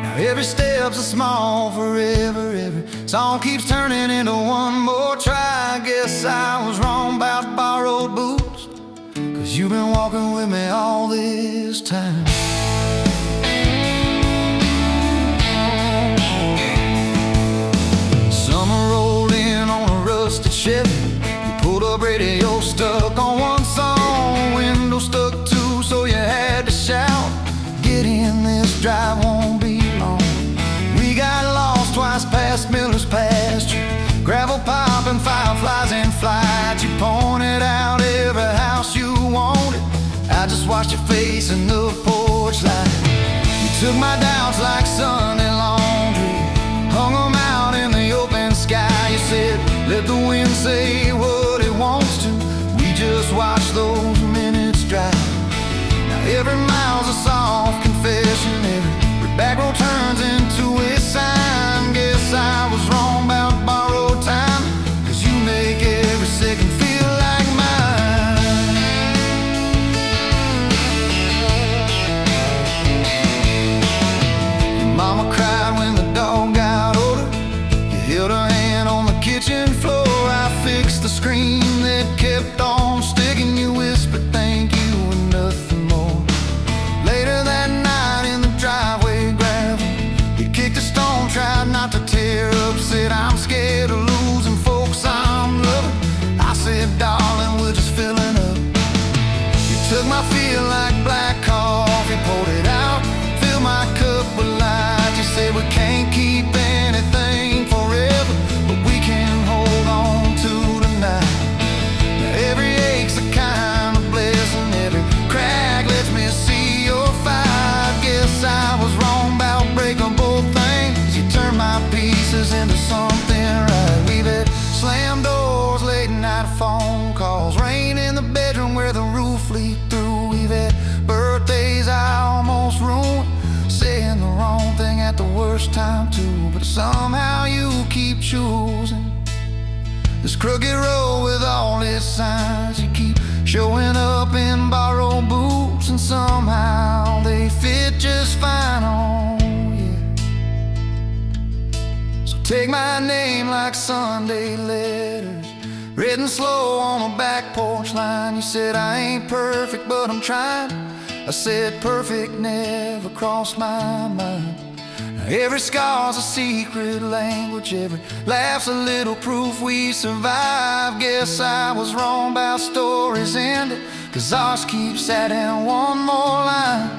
Now every step's a small forever, every song keeps turning into one more try. I guess I was wrong about borrowed boots, 'cause you've been walking with me all this time. Summer rolled in on a rusted Chevy. You pulled up, radio stuck on one song, window stuck too, so you had to shout, get in, this drive won't be long. We got lost twice past Miller's pasture, gravel popping, fireflies in flight. You pointed out every house you wanted, I just watched your face in the porch light. You took my doubts like Sunday laundry, hung them out in the open sky. You said, let the wind say what it wants to, we just watch those minutes drive. Now every mile's a soft confession, every back road turns into a sign. Guess I was wrong about borrowed time, 'cause you make every second feel like mine. Your mama cried when the dog got older, you held her hand on the kitchen floor. I fixed the screen that kept on sticking, you whispered thank you and nothing more. Later that night in the driveway gravel, you kicked a stone, tried not to tear up, said I'm scared of losing folks I'm loving. I said, darling, we're just filling up. You took my feel like black coffee, poured it out, filled my cup with light. You said we can't keep anything forever, but we can hold on to tonight. Now every ache's a kind of blessing, every crack lets me see your fight. Guess I was wrong about breaking both things, you turned my pieces into something right. We've had slammed doors, late night phone calls, rain in the bedroom where the roof leaked through. We've had birthdays I almost ruined, saying the wrong thing at the worst time too. But somehow you keep choosing this crooked road with all its signs. You keep showing up in borrowed boots, and somehow they fit just fine on you. So take my name like Sunday letters, written slow on a back porch line. You said I ain't perfect, but I'm trying. I said perfect never crossed my mind. Every scar's a secret language, every laugh's a little proof we survived. Guess I was wrong about stories ending, 'cause ours keeps adding one more line.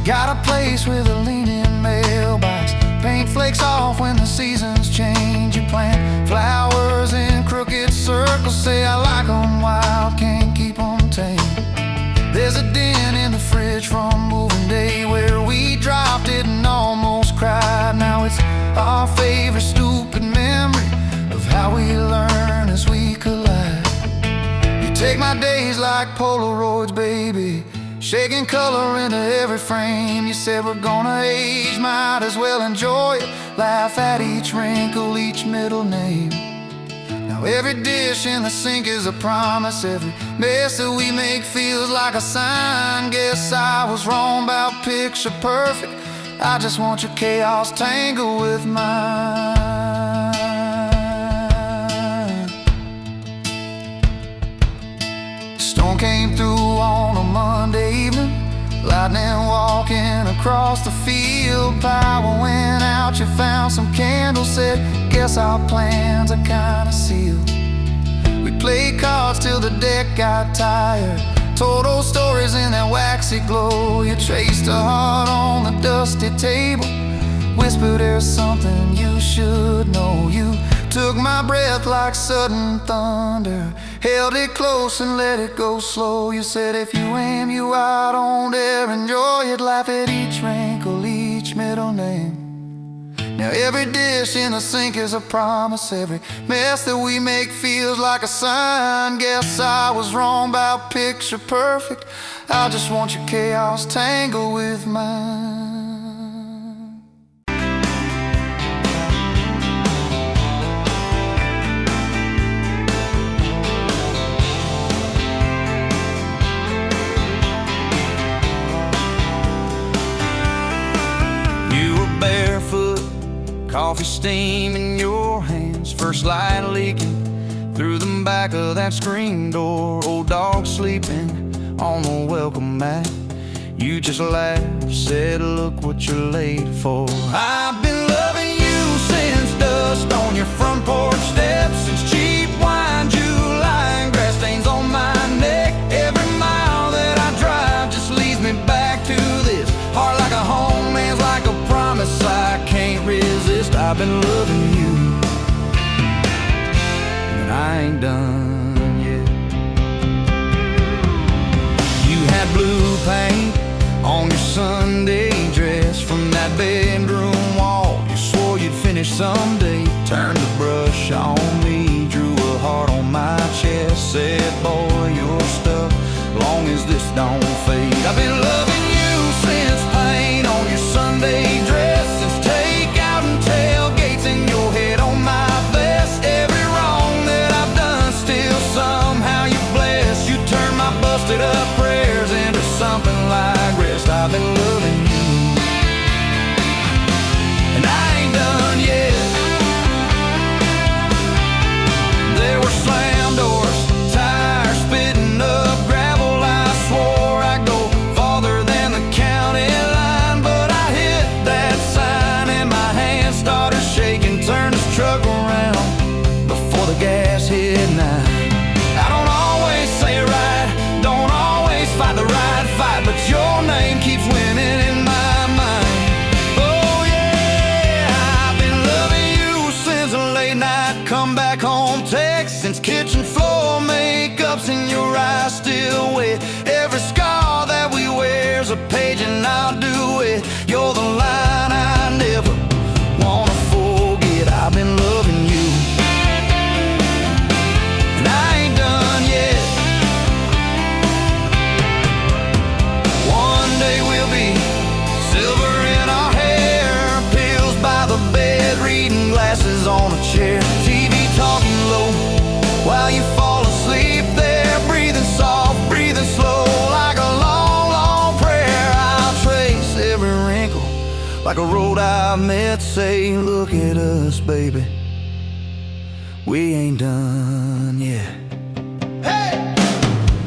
Got a place with a leaning mailbox. Paint flakes off when the seasons change. You plant flowers in crooked circles. Say I like 'em wild, can't keep 'em tame. There's a dent in the fridge from moving day where we dropped it and almost cried. Now it's our favorite stupid memory of how we learn as we collide. You take my days like Polaroids, baby, shaking color into every frame. You said we're gonna age, might as well enjoy it. Laugh at each wrinkle, each middle name. Now every dish in the sink is a promise. Every mess that we make feels like a sign. Guess I was wrong about picture perfect. I just want your chaos tangled with mine. Storm came through on a Monday evening, lightning walking across the field. Power went out, you found some candles, said guess our plans are kinda sealed. We played cards till the deck got tired, told old stories in that waxy glow. You traced a heart on the dusty table, whispered there's something you should know. You took my breath like sudden thunder, held it close and let it go slow. You said if you aim, you out, don't dare enjoy it. Laugh at each wrinkle, each middle name. Now every dish in the sink is a promise. Every mess that we make feels like a sign. Guess I was wrong about picture perfect. I just want your chaos tangled with mine. Barefoot, coffee steam in your hands, first light leaking through the back of that screen door. Old dog sleeping on the welcome mat. You just laughed, said look what you're late for. I've been loving you since dust on your front porch steps, since cheap wine, July, and grass stains on my neck. Every mile that I drive just leads me back to this heart like a home, man's like a promise I can't resist. I've been loving you, and I ain't done yet. You had blue paint on your Sunday dress from that bedroom wall. You swore you'd finish someday. Turned the brush on me, drew a heart on my chest, said boy you're stuck long as this don't fade. I've been loving you since paint on your Sunday dress, since takeout and tailgates in your head on my vest. Every wrong that I've done, still somehow you bless. You turn my busted up prayers into something like rest. I've been loving you, and I ain't done yet. There were slam doors, tires spitting up gravel. I swore I'd go farther than the county line, but I hit that sign and my hand started shaking. Turned this truck around before the gas hit 9. I don't always say it right, don't always fight the right fight, but your name keeps winning in my mind. Oh yeah, I've been loving you since a late night come back home text, since kitchen floor makeup's in your eyes still wet. Every scar that we wear's a page and I'll do it. You're the line I never wanna forget. I've been loving you, and I ain't done yet. One day we'll be silver in our hair, pills by the bed, reading glasses on a chair, TV talking low while you fall asleep there, breathing soft, breathing slow like a long, long prayer. I'll trace every wrinkle like a road I've met. Say, look at us, baby, we ain't done yet. Hey!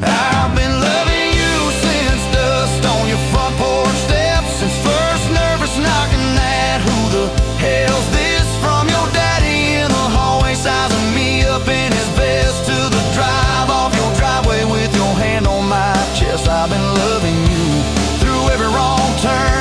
I've been loving you since dust on your front porch steps, since first nervous knocking at who the hell's this from your daddy in the hallway, sizing me up in his vest, to the drive off your driveway with your hand on my chest. I've been loving you through every wrong turn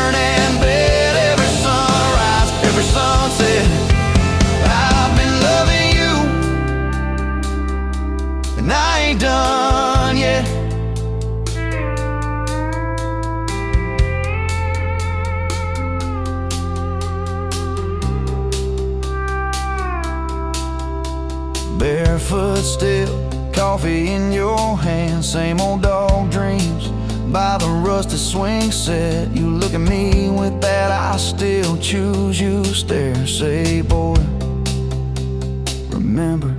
barefoot still, coffee in your hand, same old dog dreams by the rusted swing set. You look at me with that I still choose you stare. Say, boy, remember,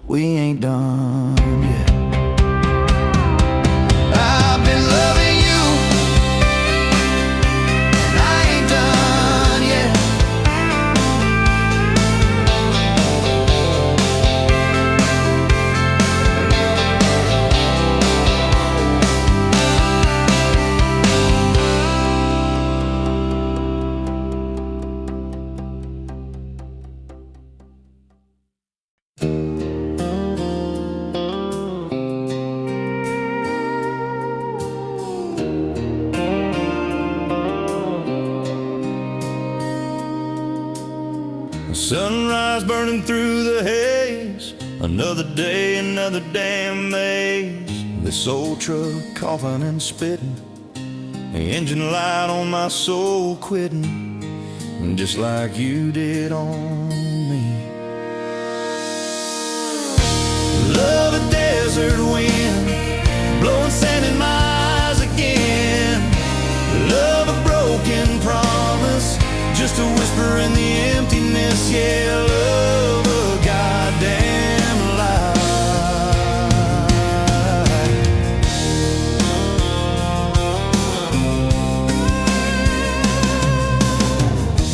we ain't done yet. I've been loving you, and I ain't done yet. Sunrise burning through the haze, another day, another damn maze. This old truck coughing and spitting, The engine light on my soul quitting, just like you did on me. Love a desert wind, blowing sand in my eyes again. Love a broken promise, just a whisper in the emptiness. Yeah, love a goddamn lie.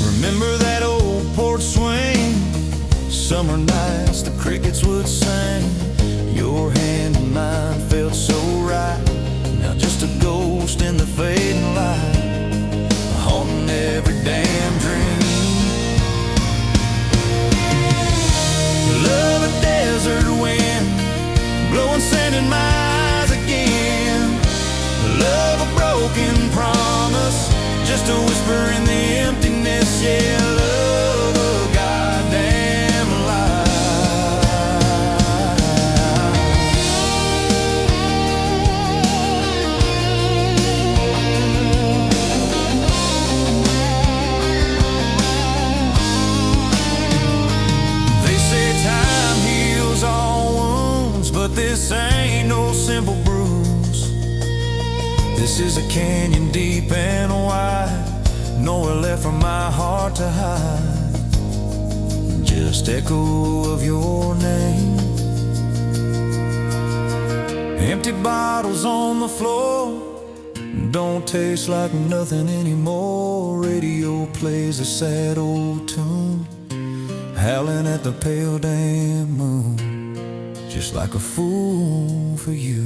Remember that old porch swing, summer nights the crickets would sing. Your hand in mine felt so right, now just a ghost in the fading light, haunting every damn dream. Love a desert wind, blowing sand in my eyes again. Love a broken promise, just a whisper in the emptiness. Yeah, love a goddamn lie. They say time heals all wounds, but this ain't no simple bruise. This is a canyon deep and wide, nowhere left for my heart to hide, just echo of your name. Empty bottles on the floor, don't taste like nothing anymore. Radio plays a sad old tune, howling at the pale damn moon, just like a fool for you.